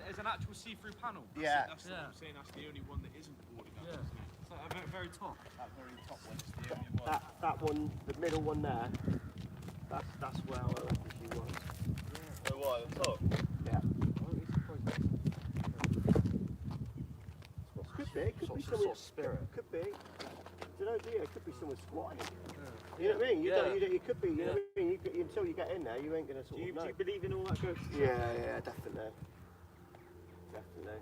it's an actual see-through panel. Yeah. That's what I'm saying. That's the only one that isn't boarded up. Yeah. Isn't it? It's like a very, very top. That very top one is the only one. That one, the middle one there, that's where I reckon she was. So what? The top? Yeah. Could be Sort someone. of spirit. Could be. Do you know, do you? It could be someone squatting. You know what I mean? It could be. You know what I mean? Until you get in there, you ain't gonna sort of know. Do you believe in all that ghost stuff? Yeah, definitely. Definitely.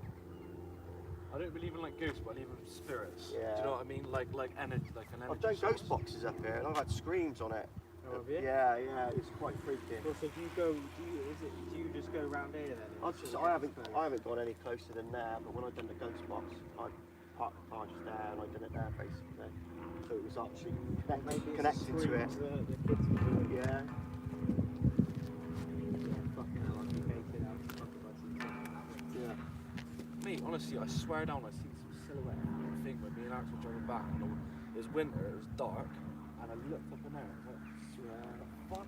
I don't believe in like ghosts, but I believe in spirits. Yeah. Do you know what I mean? Like energy, like an energy. I've done source. ghost boxes up here, and I've had screams on it. Oh, have you? Yeah, it's quite freaky. Well, so do you just go around here then? I haven't gone any closer than there, but when I done the ghost box, I parked the car just there, and I done it there basically. So it was actually connected to it. The kids are doing. Yeah. Fucking hell, I'd be making out fucking by seeing something happen. Yeah. Mate, honestly, I swear down, I seen some silhouette thing when me and Alex were driving back, and it was winter, it was dark, and I looked up in there, and I was like, swear, fuck.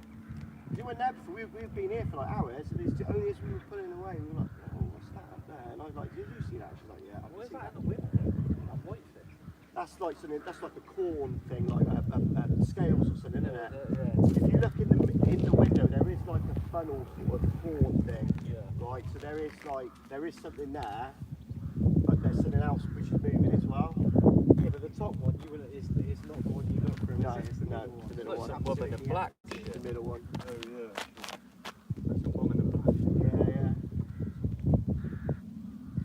You went there before. We've been here for like hours, and it's only as we were pulling away, we were like, oh, what's that up there? And I was like, did you see that? She's like, yeah. What is I've that seen in the winter? That white thing? That's like something. That's like a corn thing, like scales or something, isn't it? Yeah. If you look in the window, there is like a funnel sort of corn thing, Yeah. right? So there is something there, but there's something else which is moving as well. Yeah, but the top one, it's not the one you look through, No, is it? It's the no, middle one. the middle Like one. some woman in black shit. The middle one. Oh yeah. Like some woman in black shit. Yeah.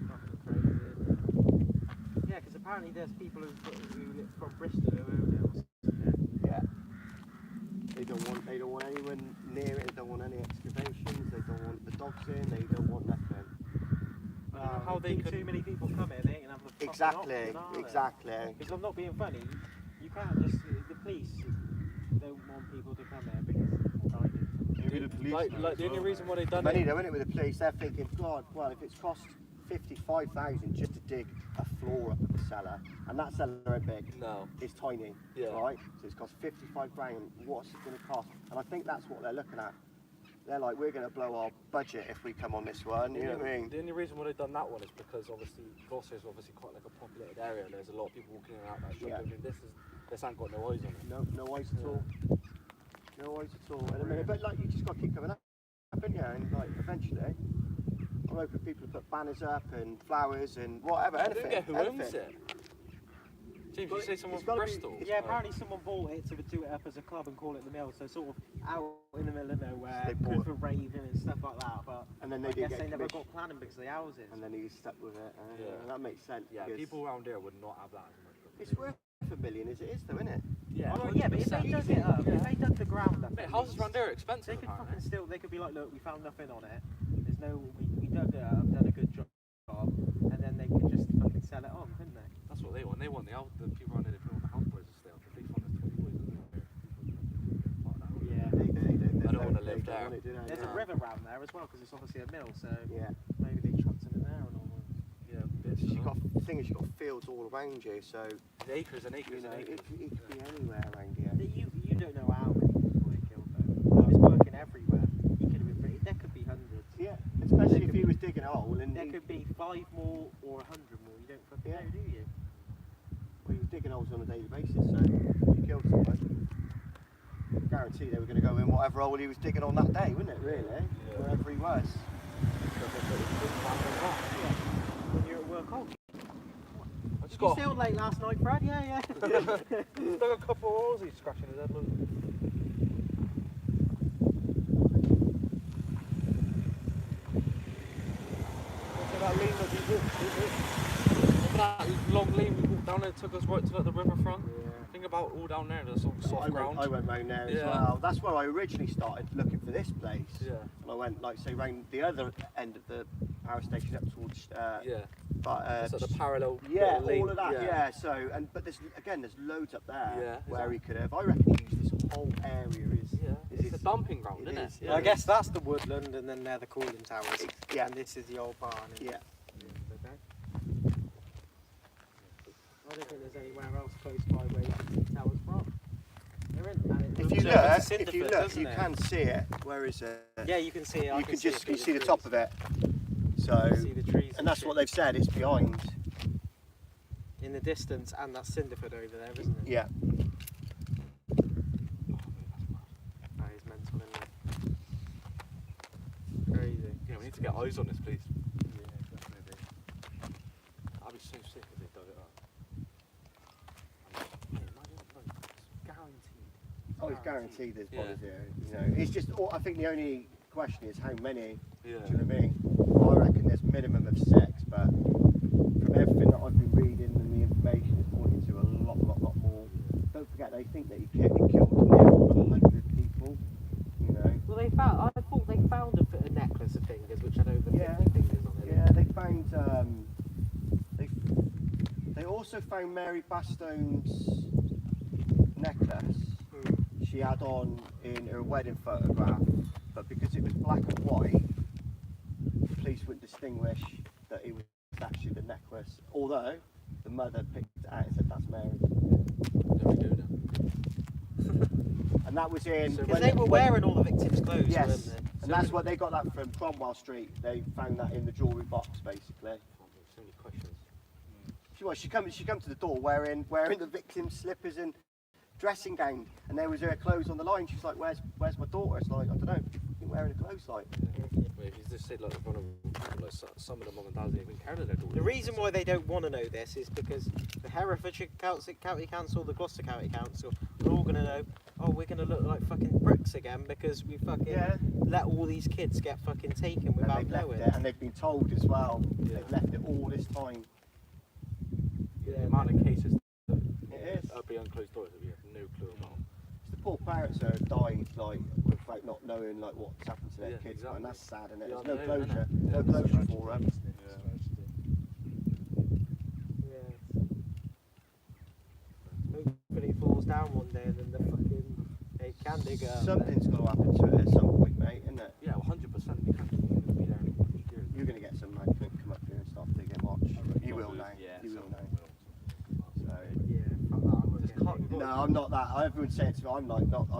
Fucking crazy. Yeah, because apparently there's people who live from Bristol who own it or something. Yeah. They don't want anyone near it. They don't want any excavations. They don't want the dogs in. They don't want nothing. How they too many people come in, they ain't gonna have the Exactly. Because I'm not being funny. You can't just the police don't want people to come here because Maybe the police. Like the only reason why they done Money it. though, isn't it, with the police? They're thinking, God, well, if it's cost 55,000 just to dig a floor up at the cellar, and that cellar ain't big. No. It's tiny, Yeah. right? So it's cost 55 grand. What's it going to cost? And I think that's what they're looking at. They're like, we're going to blow our budget if we come on this one. You know what I mean? The only reason why they've done that one is because obviously Gloucester is obviously quite like a populated area, and there's a lot of people walking in and out that strip. Yeah. I mean, this ain't got no eyes on it. No eyes at all. No eyes at all. And I mean, but like, you just got to keep coming up, haven't you? And like, eventually, I'm hoping people put banners up and flowers and whatever, I don't anything. get who owns it. James, you say someone it's from gotta be- Bristol? yeah, apparently someone bought it to do it up as a club and call it the Mill, so sort of out in the middle of nowhere, So they good bought- for raving and stuff like that. But And then I they did guess get they never commission. got planning because of the houses. And then he stuck with it. Yeah. That makes sense. Yeah, because people around here would not have that as much. It's worth $1 million as it is, though, isn't it? Yeah, Oh, yeah, but if they dug it up, if they dug the ground up, Mate, at houses least, around there are they expensive. could apparently. fucking still. They could be like, look, we found nothing on it. There's no, we dug it up, done a good job, and then they could just fucking sell it on, couldn't they? That's what they want. They want the people around there. They don't want the house boys to stay up. The police want us 20 boys. Yeah. They I don't wanna they live don't there. want it, do they? There's a No. river round there as well because it's obviously a mill, so Yeah. maybe they chucked them in there and all. Yeah, bits. You've got, the thing is, you've got fields all around you, so Acres and you acres know, and it acres. could be anywhere around here. You don't know how many people they killed though. It's working everywhere. He could have been pretty. There could be hundreds. Yeah, especially if he was digging a hole and There he could be 5 more or 100 more. You don't fucking Yeah. know, do you? Well, he was digging holes on a daily basis, so if he killed someone, I guarantee they were going to go in whatever hole he was digging on that day, wouldn't it, really? Yeah. Wherever he was. When you're at work, oh, I just you got sailed late last night, Brad? Yeah. a couple of holes he's scratching his head. Look. So that lane that we walked, remember that long lane we walked down there, took us right to like, the riverfront? Yeah. Think about all down there, there's all soft ground. I went round there as Yeah. well. That's where I originally started looking for this place. Yeah. And I went, like, say, round the other end of the power station up towards. Yeah. But, It's like the parallel yeah, lane. all of that. Yeah. So, but there's loads up there Yeah, where exactly. he could have. I reckon he used this whole area is. Yeah, is it's a dumping ground, it isn't it? is, Yeah. I guess that's the woodland, and then they're the cooling towers. Yeah. And this is the old barn. Yeah. Okay. I don't think there's anywhere else close by where you can see the towers from. There isn't. And it If looks you over to look, Cinderfoot, doesn't you it? can see it. Where is it? Yeah, you can see it. I You can see just it you through see the trees. top of it. So, You see the trees and that's shit what they've said. It's behind. in the distance, and that's Cinderfoot over there, isn't it? Yeah. That is mental, isn't it? Crazy. Yeah, we need to get eyes on this, please. Yeah, definitely. I'd be so sick if they dug it up. Imagine, like, it's guaranteed. Oh, it's guaranteed there's Yeah. bodies here. You know, it's just. I think the only question is how many. Yeah. Do you know what I mean? I reckon there's minimum of 6, but from everything that I've been reading and the information, it's pointing to a lot more. Don't forget, they think that he killed near 100 people. You know. Well, I thought they found a necklace of fingers, which had over 50 Yeah. fingers on it. Yeah, they found. They also found Mary Bastone's necklace. She had on in her wedding photograph, but because it was black and white, the police wouldn't distinguish that it was actually the necklace. Although the mother picked it out and said that's Mary, Never do that. and that was in. So Because they were wearing all the victims' clothes, Yes, weren't they? and that's what they got that from Cromwell Street. They found that in the jewellery box, basically. So many questions. She come to the door wearing the victim's slippers and dressing gown, and there was her clothes on the line. She's like, "Where's my daughter?" It's like, I don't know, you're wearing the clothes like. Well, if you just said like one of like some of the mum and dads didn't even care that their daughter. The reason why they don't want to know this is because the Herefordshire County Council, the Gloucester County Council, are all going to know, oh, we're going to look like fucking bricks again because we fucking Yeah. let all these kids get fucking taken And without they've left knowing. it, and they've been told as well. Yeah. They've left it all this time. The amount of cases It is. behind closed doors that we have no clue about. The poor parents are died like without not knowing like what's happened to their Yeah, kids, exactly. and that's sad, isn't it? Yeah, There's no I know, closure, innit? no Yeah, closure for them. Yeah. Hopefully it falls down one day and then the fucking they can dig it up. Something's got to happen to it at some point, mate, isn't it? Yeah, 100%. We can't be there in 100 years. You're going to get some man to come up here and start digging. Watch. You will now. Yeah, You will someone now. So. Yeah, fuck that. I won't Just get can't digged. be No, I'm not that. Everyone's saying to me, I'm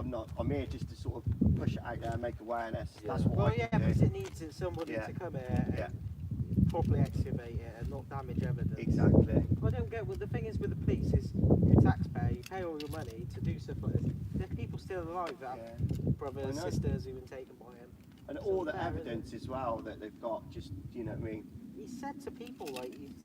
not. I'm here just to sort of push it out there and make awareness. Yeah. That's what Well, I yeah, can because do. it needs somebody Yeah. to come here and Yeah. properly excavate it and not damage evidence. Exactly. I don't get what the thing is with the police is you're a taxpayer, you pay all your money to do stuff like this. There's people still alive that Yeah. have brothers, I know. sisters who've been taken by him. And It's all the unfair, isn't it? evidence as well that they've got, just, you know what I mean? He said to people, like, he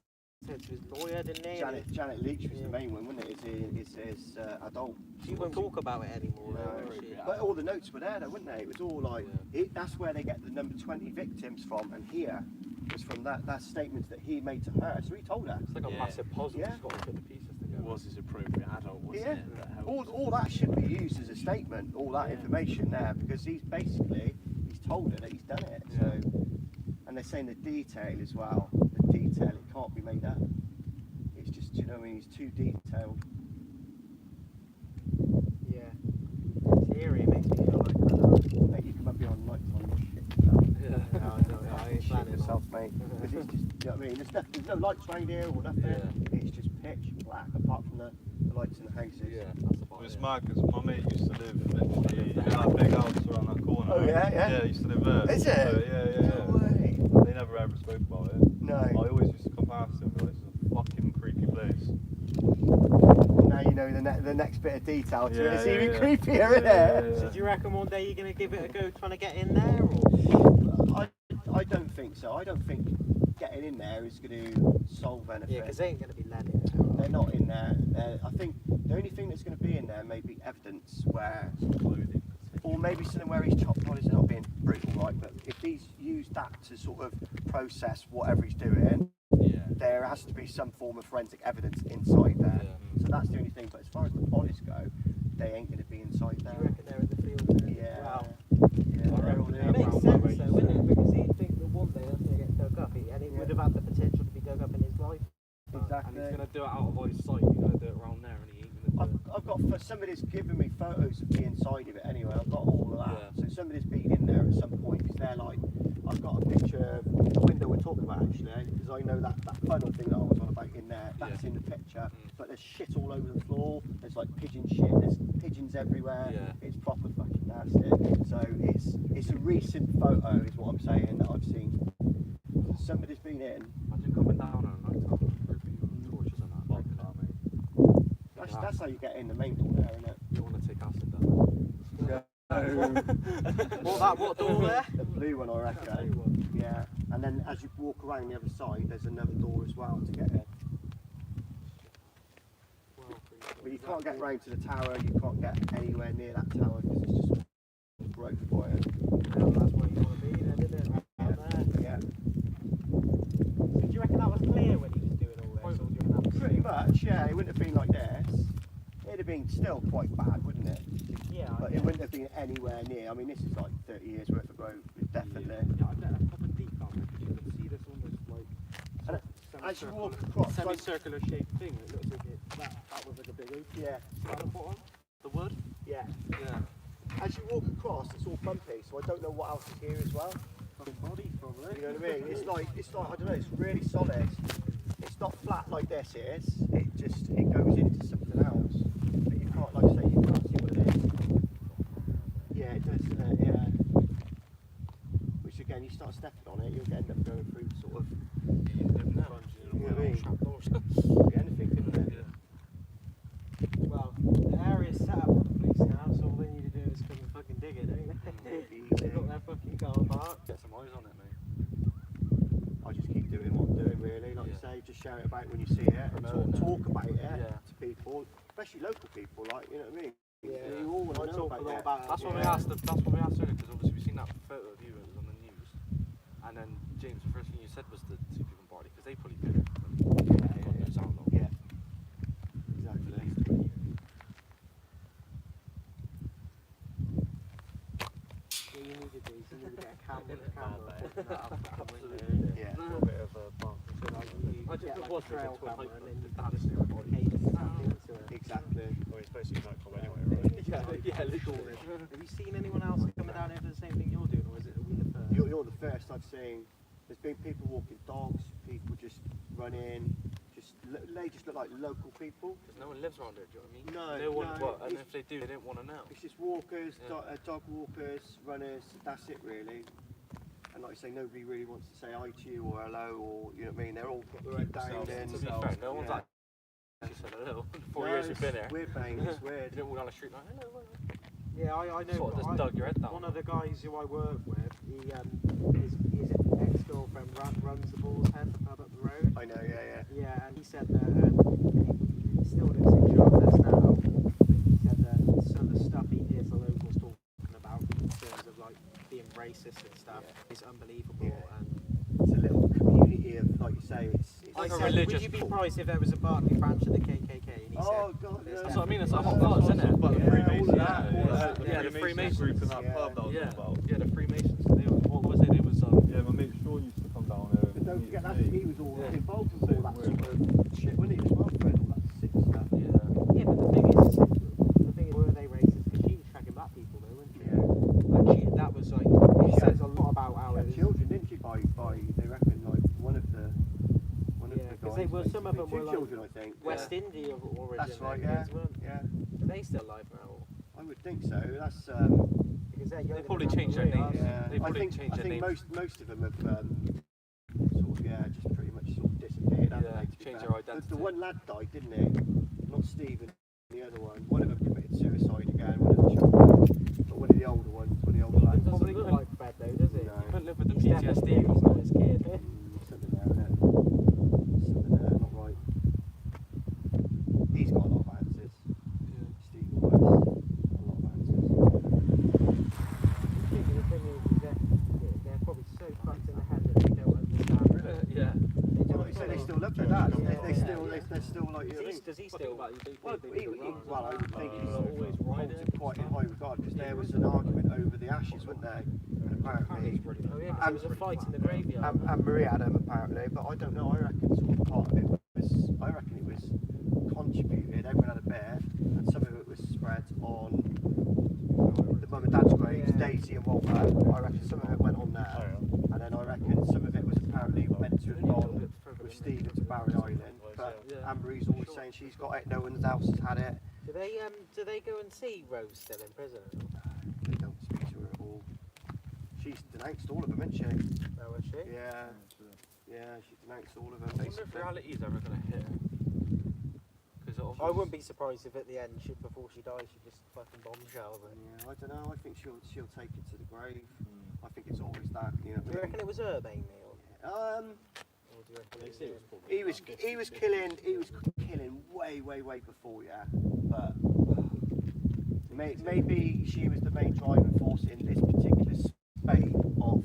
said to his lawyer, didn't he? Janet Leach was Yeah. the main one, wasn't it? It's his adult. She won't talk about it anymore. No. will she? But all the notes were there, though, weren't they? It was all like, that's where they get the number 20 victims from, and here was from that statements that he made to her. So he told her. It's like a Yeah. massive puzzle. Yeah. Just got to put the pieces together. Was his appropriate adult, wasn't Yeah. it? That helped. All that should be used as a statement, all that Yeah. information there, because he's told her that he's done it. So, and they're saying the detail as well. The detail, it can't be made up. It's just, you know, what I mean, he's too detailed. Yeah. It's eerie, it makes me feel like, I don't know. Mate, you come up here on night time and shit yourself. Yeah. No, I don't know, I ain't Shit planning yourself, on. mate. Because it's just, you know what I mean? There's no lights round here or nothing. Yeah. It's just pitch black apart from the lights in the houses. Yeah, that's about Well, it's it. mad because my mate used to live literally in that big house around that corner. Oh, yeah, yeah? Yeah, he used to live there. Is it? So, yeah. No way. And they never ever spoke about it. No. I always used to come past it and be like, this is a fucking creepy place. Now you know the next bit of detail to it. Yeah, It's yeah, even yeah. creepier, isn't it? So do you reckon one day you're going to give it a go trying to get in there? Or? I don't think so. I don't think getting in there is going to solve anything. Yeah, because they ain't going to be let in. They're not in there. I think the only thing that's going to be in there may be evidence where, Clothing. or maybe something where he's chopped bodies. They're not being brutal, right? But if he's used that to sort of process whatever he's doing, Yeah. there has to be some form of forensic evidence inside there. Yeah. So that's the only thing. But as far as the bodies go, they ain't going to be inside Do there. you reckon they're in the field there? Yeah. Wow. Yeah. I reckon It makes sense though, wouldn't it? Because he'd think that one day that's going to get dug up, and it would have had the potential to be dug up in his life. And Exactly. he's going to do it out of his sight. He's going to do it around there, and he ain't going to do it. I've got somebody's given me photos of the inside of it anyway. I've got all of that. Yeah. So somebody's been in there at some point because they're like, I've got a picture of the window we're talking about actually, because I know that funnel thing that I was on about in there. That's in the picture, but there's shit all over the floor. There's like pigeon shit. There's pigeons everywhere. Yeah. It's proper fucking nasty. So it's a recent photo, is what I'm saying, that I've seen. Somebody's been in. Imagine coming down at night time with a group of torches and that. Fuck that, mate. That's how you get in the main door there, isn't it? You want to take acid down. What door there? The blue one, I reckon. Yeah, and then as you walk around the other side, there's another door as well to get in. But you can't get round to the tower, you can't get anywhere near that tower because it's just growth for it. Well, that's where you want to be then, isn't it? Right down there. Yeah, So do you reckon that was clear when he was doing all this? Or do you reckon that was pretty much, yeah, it wouldn't have been like this. It'd have been still quite bad, wouldn't it? Yeah, But it wouldn't have been anywhere near. I mean, this is like 30 years worth of growth, definitely. Yeah, I bet that's proper deep down there, because you can see this almost like And as you walk across, like, semicircular shaped thing. It looks like that was like a big oak. yeah, See at the bottom? The wood? yeah. Yeah. As you walk across, it's all bumpy, so I don't know what else is here as well. Fucking body, probably. You know what I mean? It's like I don't know. It's really solid. It's not flat like this is. It goes into something else. But you can't, like I say, you can't see what it is. Yeah, it does. Yeah. Which again, you start stepping on it, you'll end up going through sort of. You know what I mean? Could be anything, couldn't it? Well, the area's set up for the police now, so all they need to do is come and fucking dig it, don't they? They've got their fucking car park. Get some eyes on it, mate. I just keep doing what I'm doing, really. Like you say, just share it about when you see it, and talk about it to people, especially local people. Like, you know what I mean? Yeah. You all want to know talk a lot it. about it. That's what we asked. That's what we asked earlier, because obviously we've seen that photo of you. It was on the news, and then James, the first thing you said was the two people body, because they probably did it. God knows how long. Yeah. Exactly. What you need to do is you need to get a camera. Yeah. A little bit of a bump. I just Get like was a trail thinking camera like and then you that can is just their body. okay, just tap into it. Exactly. Well, it's basically nightclub anyway, right? Yeah, literally. Have you seen anyone else coming down here for the same thing you're doing, or is it are we the first? You're the first I've seen. There's been people walking dogs, people just running, they just look like local people. Because no one lives around there, do you know what I mean? No, No one, no, and it's- if they do, they don't want to know. It's just walkers, Yeah. dog walkers, runners, that's it really. And like I say, nobody really wants to say hi to you or hello or, you know what I mean, they're all down in. To be fair, no one's Yeah. actually said hello. 4 No, years we've been here. It's weird, mate, it's You weird. don't walk down the street like, hello, hello. Yeah, I know. Sort of just I- dug your head down. One of the guys who I work with, his ex-girlfriend runs the Bull's Head, the pub up the road. I know, yeah. Yeah, and he said that he still lives in Sharpness now. He said that some of the stuff he hears the locals talking about in terms of like being racist and stuff is unbelievable. Yeah. And It's a little community of, like you say, it's I like a said, religious would you be cult. surprised if there was a Berkeley branch of the KKK? And he Oh, said, God, there's That's what I mean, it's like definitely- hot buzz, isn't it? But the Yeah, Freemasons, all that, all that. Yeah, the Freemasons group in that Yeah. pub that was Yeah, on about. yeah, the Freemasons. They were, what was it? It was Yeah, my mate Sean used to come down here. But don't and forget, meet he was all Yeah. involved with all that sort of shit, wasn't he, as well, Fred, all that sick stuff. yeah. Yeah, but the thing is, were they racist? Because she was tracking black people, though, wasn't she? Yeah. Like that was like, it She says a lot about how She it had was. children, didn't she, by they reckon, like, one of the Yeah, 'cause they guys, were- some of them basically, were, two like, children, I think. West India of origin. That's right, their yeah. kids weren't. Yeah, Are they still alive now? I would think so. That's Because they're younger probably than changed their we are. names. yeah. They I probably think changed their most of them have change there. their identity. The one lad died, didn't he? Not Stephen, the other one. One of them committed suicide again, one of the children. But one of the older ones, one of the older lads. Doesn't look like Fred though, does he? No. You couldn't live with the He's definitely PTSD. he's not his kid. Something there, innit? Something there, not right. He's got a lot of answers. Stephen West, a lot of answers. The thing is they're probably so fucked in the head that they don't understand. Yeah. Well, you say they still love their dad. They're still like, you know what I mean? Does he still? Well, I would think he's always holds it quite in high regard because there was an argument over the ashes, wasn't there? And apparently, Oh yeah, 'cause there was a fight in the graveyard. and Marie had him apparently, but I don't know. I reckon sort of part of it was, I reckon it was contributed. Everyone had a bit, and some of it was spread on the mum and dad's graves, Daisy and Walter. I reckon some of it went on there, and then I reckon some of it was apparently meant to have gone with Stephen to Barry Island. But Anne Marie's always saying she's got it. No one else has had it. Do they go and see Rose still in prison? They don't speak to her at all. She's denounced all of them, isn't she? Oh, is she? Yeah, yeah, she denounced all of them. I wonder if Basically. reality is ever going to hit. Because I wouldn't be surprised if at the end, before she dies, she just fucking bombshells it. Yeah, I don't know. I think she'll take it to the grave. I think it's always that. You know Do you what I reckon mean? it was her mainly, or do you reckon it was him? He was killing way before, yeah. But maybe she was the main driving force in this particular spate of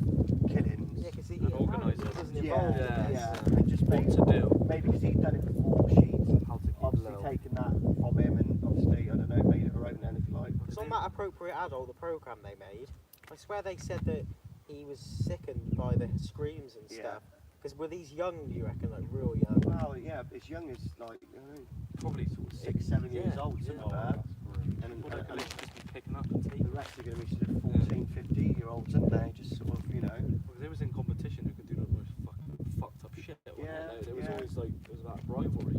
killings. Yeah, because he organiser. wasn't Yeah, involved yeah, in this. yeah. And just what maybe, to do. maybe because he'd done it before, she'd How to keep obviously low. taken that from him and obviously, I don't know, made it her own then, if you like. It's on that appropriate adult, the programme they made. I swear they said that he was sickened by the screams and Yeah. stuff. Because were these young, do you reckon, like real young? Well, yeah, as young as like, you know, Probably sort of 6, 7 years Yeah, old, something yeah. like that. And, People that can literally just be picking up and the taking. rest are going to be sort of 14, 15-year-olds, aren't they? Just sort of, you know. Because they was in competition who could do the most fucked up shit. Yeah, There was yeah. always like, there was that rivalry.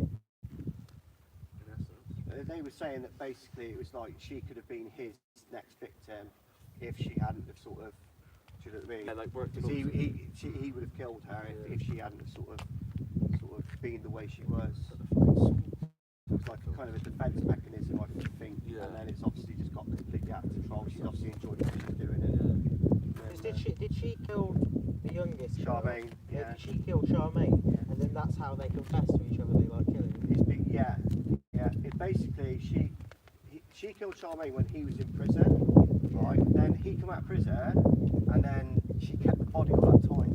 In essence. They were saying that basically it was like she could have been his next victim if she hadn't have sort of, do you know what I mean? Yeah, like worked Because together. he would have killed her if she hadn't have sort of been the way she was. It was like a kind of a defence mechanism, I think. Yeah. And then it's obviously just got completely out of control. She's obviously enjoyed what she's doing it. Because did she kill the youngest? girl? Charmaine, yeah. Did she kill Charmaine? And then that's how they confessed to each other they like killing. Yeah. It basically she killed Charmaine when he was in prison, right? Then he come out of prison, and then she kept the body all that time.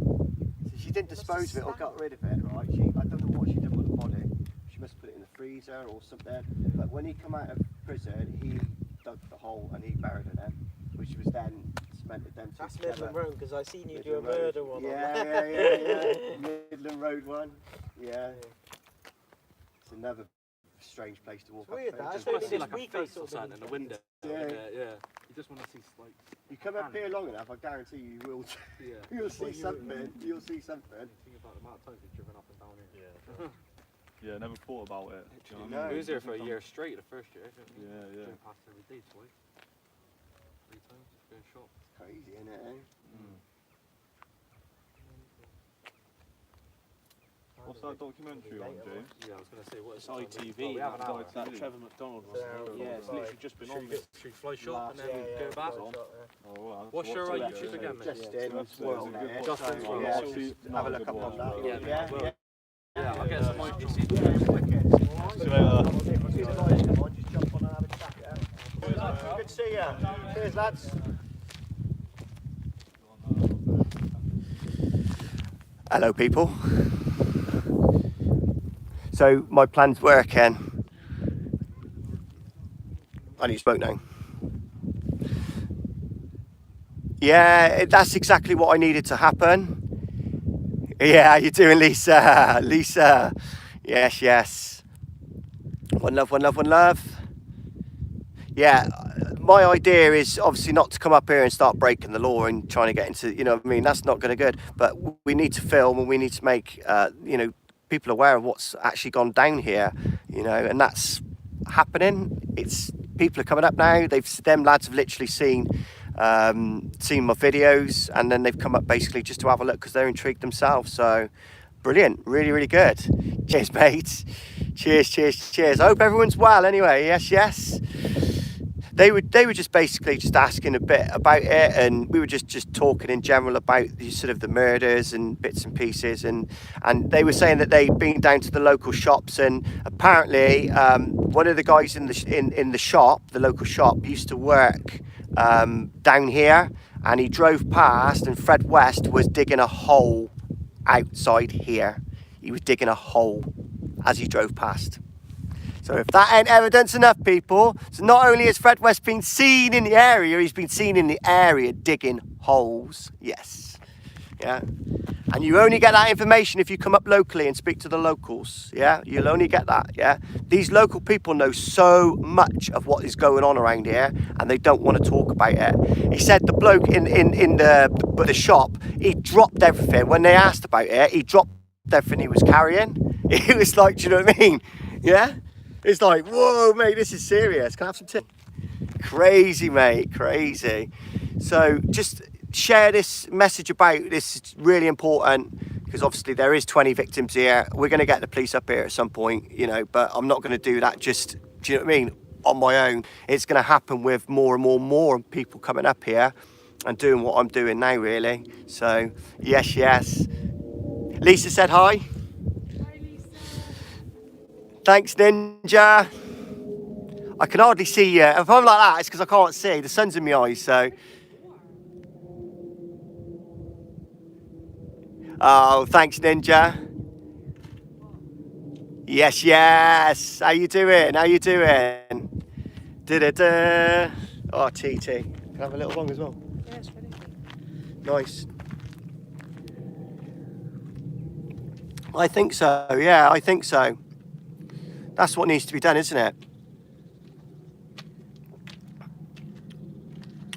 So she didn't dispose of it or got rid of it, right? I don't know what she did with the body. She must have put it in the freezer or something. But when he come out of prison, he dug the hole and he buried her then, which was then cemented them two That's together. Midland Road, because I seen you do a Midland Road. murder one on Yeah, that. yeah. Midland Road one. Yeah. It's another strange place to walk It's weird up. that. to. It's Just want only to see this like a week I face or sort of something in the window. Yeah. Yeah. You just want to see like. You come up here long enough, I guarantee you will. Yeah. You'll see something. You'll see something. Think about the amount of times we've driven up and down here. Yeah, never thought about it. Do you know what I No. mean? We was there for a year straight the first year. Didn't we? Yeah, yeah. Drove past every day twice. 3 times. Going shop. Crazy, isn't it? Eh? What's that documentary on, James? Yeah, I was going to say, what is It's ITV, Oh, we have an that, hour. that Trevor McDonald was. Yeah, Yeah, it's literally just been on this. Should we fly shop Last- and then go back? Oh, well, What's your what's it? YouTube again, mate? Justin That's World. a good eh? one. Justin's So, World. yeah, It's just not have a a look good up on one. that. Yeah, Yeah, well, yeah. Yeah, I'll get some more. You'll see. Yeah, it's wicked. See you later. If you guys come on, just jump on and have a chat. Yeah. Good to see you. Cheers, lads. Hello, people. So my plan's working. I need to smoke now. Yeah, that's exactly what I needed to happen. Yeah, how you doing, Lisa? Lisa. Yes, yes. One love, one love, one love. Yeah, my idea is obviously not to come up here and start breaking the law and trying to get into, you know what I mean, that's not going to good. But we need to film and we need to make, you know, people aware of what's actually gone down here, you know, and that's happening. It's people are coming up now. Them lads have literally seen my videos, and then they've come up basically just to have a look because they're intrigued themselves. So Brilliant. Really, really good. Cheers, mate. Cheers, cheers, cheers. I hope everyone's well anyway. Yes, yes. They were just basically just asking a bit about it, and we were just talking in general about the sort of the murders and bits and pieces, and they were saying that they'd been down to the local shops, and apparently one of the guys in the shop, the local shop, used to work down here, and he drove past, and Fred West was digging a hole outside here. He was digging a hole as he drove past. So if that ain't evidence enough, people, so not only has Fred West been seen in the area, he's been seen in the area digging holes. Yes. Yeah. And you only get that information if you come up locally and speak to the locals. Yeah. You'll only get that. Yeah. These local people know so much of what is going on around here, and they don't want to talk about it. He said the bloke in the shop, he dropped everything. When they asked about it, he dropped everything he was carrying. It was like, do you know what I mean? Yeah. It's like, whoa, mate, this is serious. Can I have some tea? Crazy, mate, crazy. So just share this message about this. It's really important, because obviously there is 20 victims here. We're going to get the police up here at some point, you know, but I'm not going to do that just, do you know what I mean, on my own. It's going to happen with more and more people coming up here and doing what I'm doing now, really. So, yes, yes. Lisa said hi. Hi, Lisa. Thanks, Ninja. I can hardly see you. If I'm like that, it's because I can't see. The sun's in my eyes, so. Oh, thanks, Ninja. Yes, yes. How you doing? How you doing? Da-da-da. Oh, TT. Can I have a little bong as well? Yeah, it's ready. Nice. I think so. Yeah, I think so. That's what needs to be done, isn't it?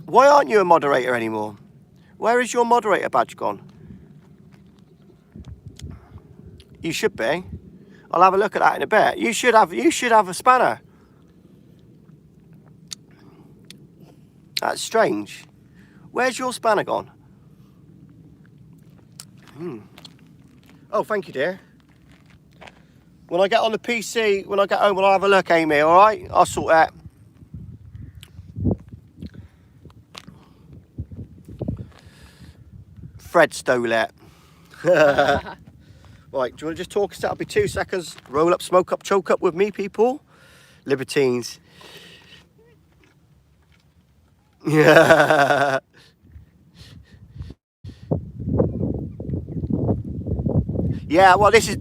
Why aren't you a moderator anymore? Where is your moderator badge gone? You should be. I'll have a look at that in a bit. You should have a spanner. That's strange. Where's your spanner gone? Oh, thank you, dear. When I get on the PC, when I get home, I'll have a look, Amy, all right? I'll sort that. Fred stole it. Right, do you want to just talk us? That'll be 2 seconds. Roll up, smoke up, choke up with me, people. Libertines. Yeah. Yeah, well, this is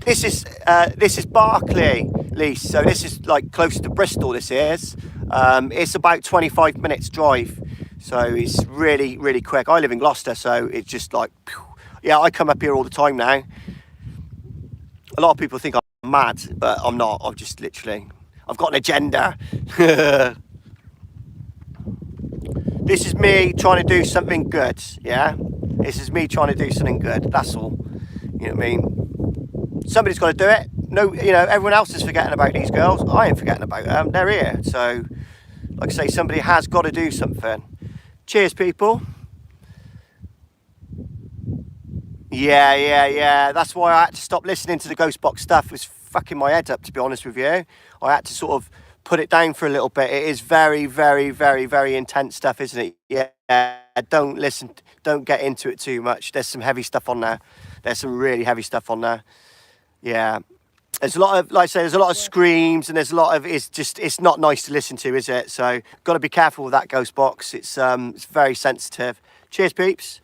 Berkeley, Lise. So this is like close to Bristol. This is. It's about 25 minutes drive, so it's really, really quick. I live in Gloucester, so it's just like, yeah, I come up here all the time now. A lot of people think I'm mad, but I'm not. I've just literally, I've got an agenda. This is me trying to do something good. Yeah, this is me trying to do something good. That's all. You know what I mean? Somebody's got to do it. No, you know, everyone else is forgetting about these girls. I ain't forgetting about them. They're here. So, like I say, somebody has got to do something. Cheers, people. Yeah. That's why I had to stop listening to the Ghost Box stuff. It was fucking my head up, to be honest with you. I had to sort of put it down for a little bit. It is very, very, very, very intense stuff, isn't it? Yeah. Don't listen. Don't get into it too much. There's some heavy stuff on there. There's some really heavy stuff on there. Yeah. There's a lot of, like I say, there's a lot of screams, and there's a lot of, it's not nice to listen to, is it? So got to be careful with that Ghost Box. It's very sensitive. Cheers, peeps.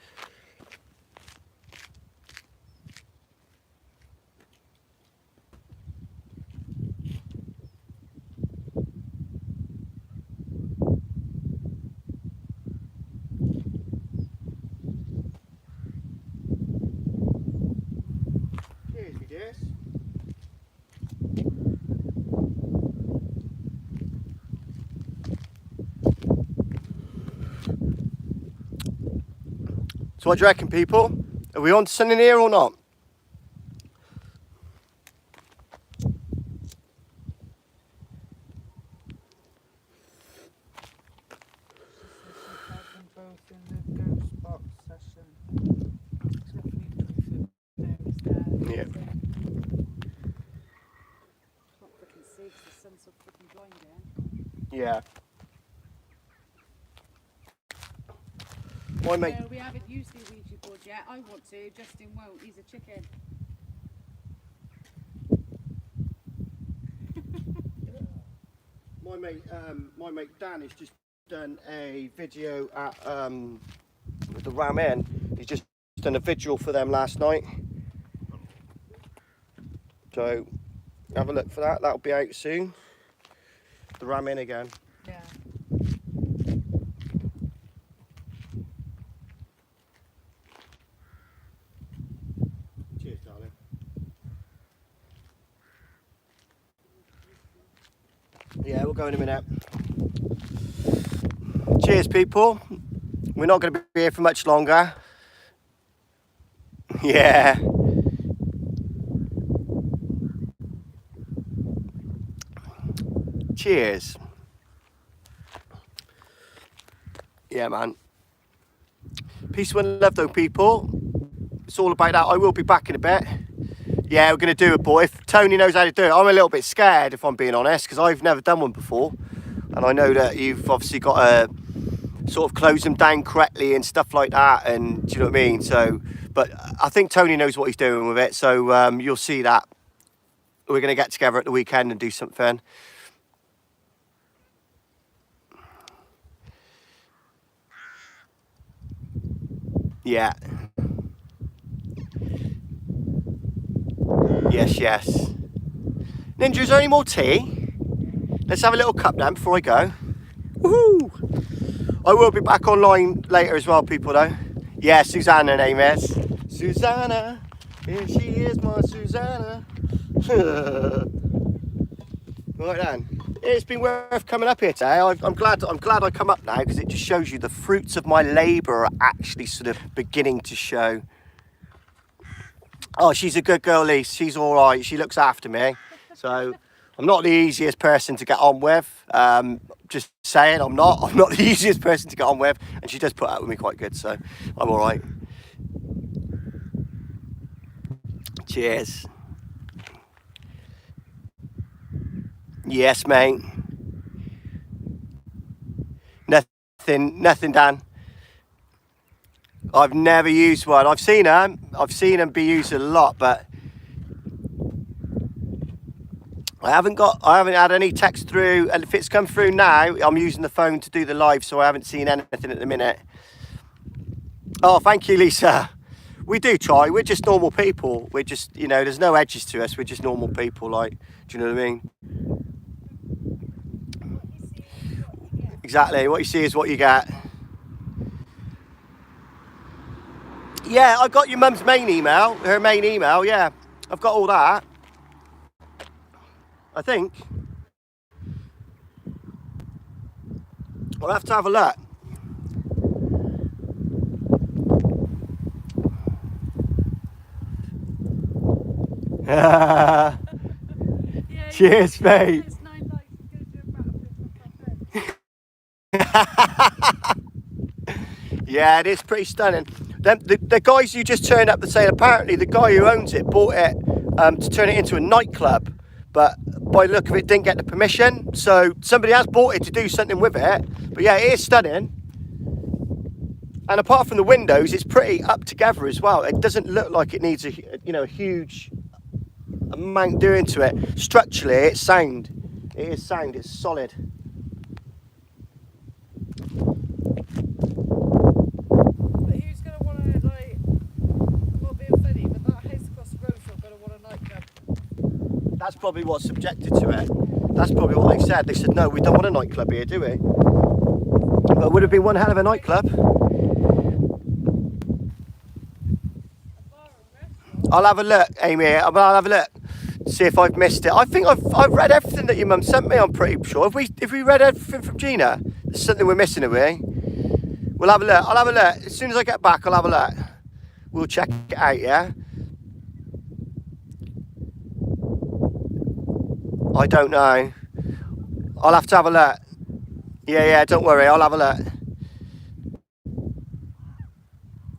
So what do you reckon, people? Are we on to something here or not? Both in the Ghost Box session. Definitely there is there. Yeah. Can't freaking see 'cause the sun's so freaking blinding. Yeah. My mate. No, we haven't used the Ouija board yet. I want to. Justin won't. He's a chicken. My mate Dan has just done a video at with the Ram Inn. He's just done a vigil for them last night. So have a look for that. That'll be out soon. The Ram Inn again. Yeah. Cheers, darling. Yeah, we'll go in a minute. Cheers, people. We're not going to be here for much longer. Yeah. Cheers. Yeah, man. Peace and love, though, people. It's all about that. I will be back in a bit. Yeah, we're going to do it, boy. If Tony knows how to do it. I'm a little bit scared, if I'm being honest, because I've never done one before. And I know that you've obviously got to sort of close them down correctly and stuff like that. And do you know what I mean? So, but I think Tony knows what he's doing with it. So you'll see that. We're going to get together at the weekend and do something. Yeah. Yes, yes. Ninja, is there any more tea? Let's have a little cup then before I go. Woohoo! I will be back online later as well, people, though. Yeah, Susanna, her name is. Susanna. Here she is, my Susanna. Right then. It's been worth coming up here today. I'm glad I come up now, because it just shows you the fruits of my labour are actually sort of beginning to show. Oh, she's a good girl, Lise. She's all right. She looks after me. So I'm not the easiest person to get on with. Just saying, I'm not the easiest person to get on with, and she does put up with me quite good. So I'm all right. Cheers. Yes, mate. Nothing, Dan. I've never used one. I've seen them be used a lot, but I haven't had any text through. And if it's come through now, I'm using the phone to do the live, so I haven't seen anything at the minute. Oh, thank you, Lisa. We do try. We're just normal people. We're just, you know, there's no edges to us. We're just normal people. Like, do you know what I mean? Exactly. What you see is what you get. Yeah, I got your mum's main email, her main email, yeah. I've got all that. I think. I'll have to have a look. Yeah, Cheers, mate. It's 9 likes. Go do a backflip. Yeah, it is pretty stunning. The guys who just turned up to say, apparently the guy who owns it bought it to turn it into a nightclub, but by the look of it didn't get the permission. So somebody has bought it to do something with it. But yeah, it is stunning. And apart from the windows, it's pretty up together as well. It doesn't look like it needs a huge amount doing to it. Structurally, it's sound. It is sound. It's solid. But who's going to want to, like, I'm not being funny, but that house across the road's not going to want a nightclub. That's probably what's subjected to it. That's probably what they said. They said, no, we don't want a nightclub here, do we? But it would have been one hell of a nightclub. I'll have a look, Amy. I'll have a look. See if I've missed it. I think I've read everything that your mum sent me, I'm pretty sure. If we read everything from Gina, there's something we're missing, are we? We'll have a look. I'll have a look. As soon as I get back, I'll have a look. We'll check it out, yeah? I don't know. I'll have to have a look. Yeah, don't worry. I'll have a look.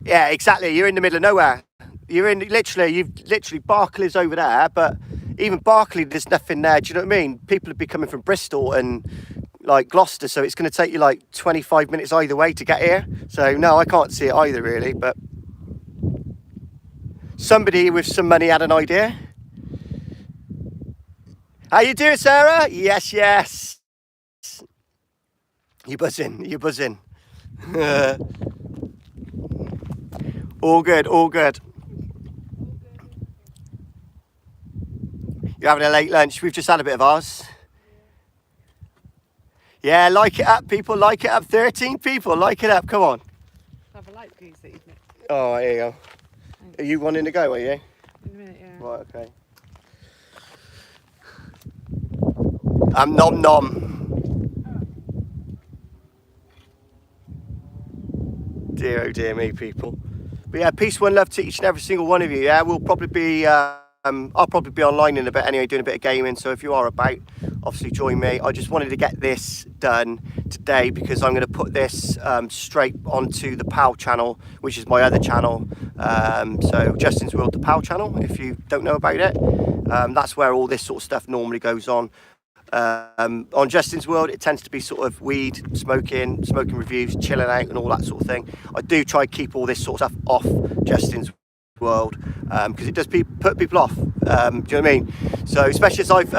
Yeah, exactly. You're in the middle of nowhere. You're in literally Berkeley's over there, but even Berkeley, there's nothing there. Do you know what I mean? People would be coming from Bristol and like Gloucester, so it's going to take you like 25 minutes either way to get here. So no, I can't see it either really, but somebody with some money had an idea. How you doing, Sarah? Yes, yes. You buzzing, you buzzing. All good, all good. You're having a late lunch. We've just had a bit of ours. Yeah, like it up, people. Like it up. 13 people. Like it up. Come on. Have a light, please, that you've nicked. Oh, here you go. Are you wanting to go, are you? In a minute, yeah. Right, okay. Nom nom. Dear, oh dear me, people. But yeah, peace, one love to each and every single one of you. Yeah, we'll probably be... I'll probably be online in a bit anyway, doing a bit of gaming. So if you are about, obviously join me. I just wanted to get this done today because I'm going to put this straight onto the PAL channel, which is my other channel. So Justin's World, the PAL channel, if you don't know about it. That's where all this sort of stuff normally goes on. On Justin's World, it tends to be sort of weed, smoking reviews, chilling out and all that sort of thing. I do try to keep all this sort of stuff off Justin's World because it does put people off. Do you know what I mean? So especially as I've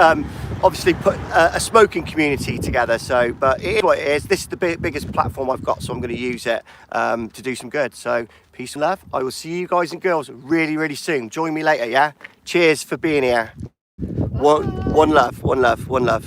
obviously put a smoking community together. So, but it is what it is. This is the biggest platform I've got, so I'm going to use it to do some good. So peace and love. I will see you guys and girls really, really soon. Join me later, yeah? Cheers for being here. One love, one love, one love.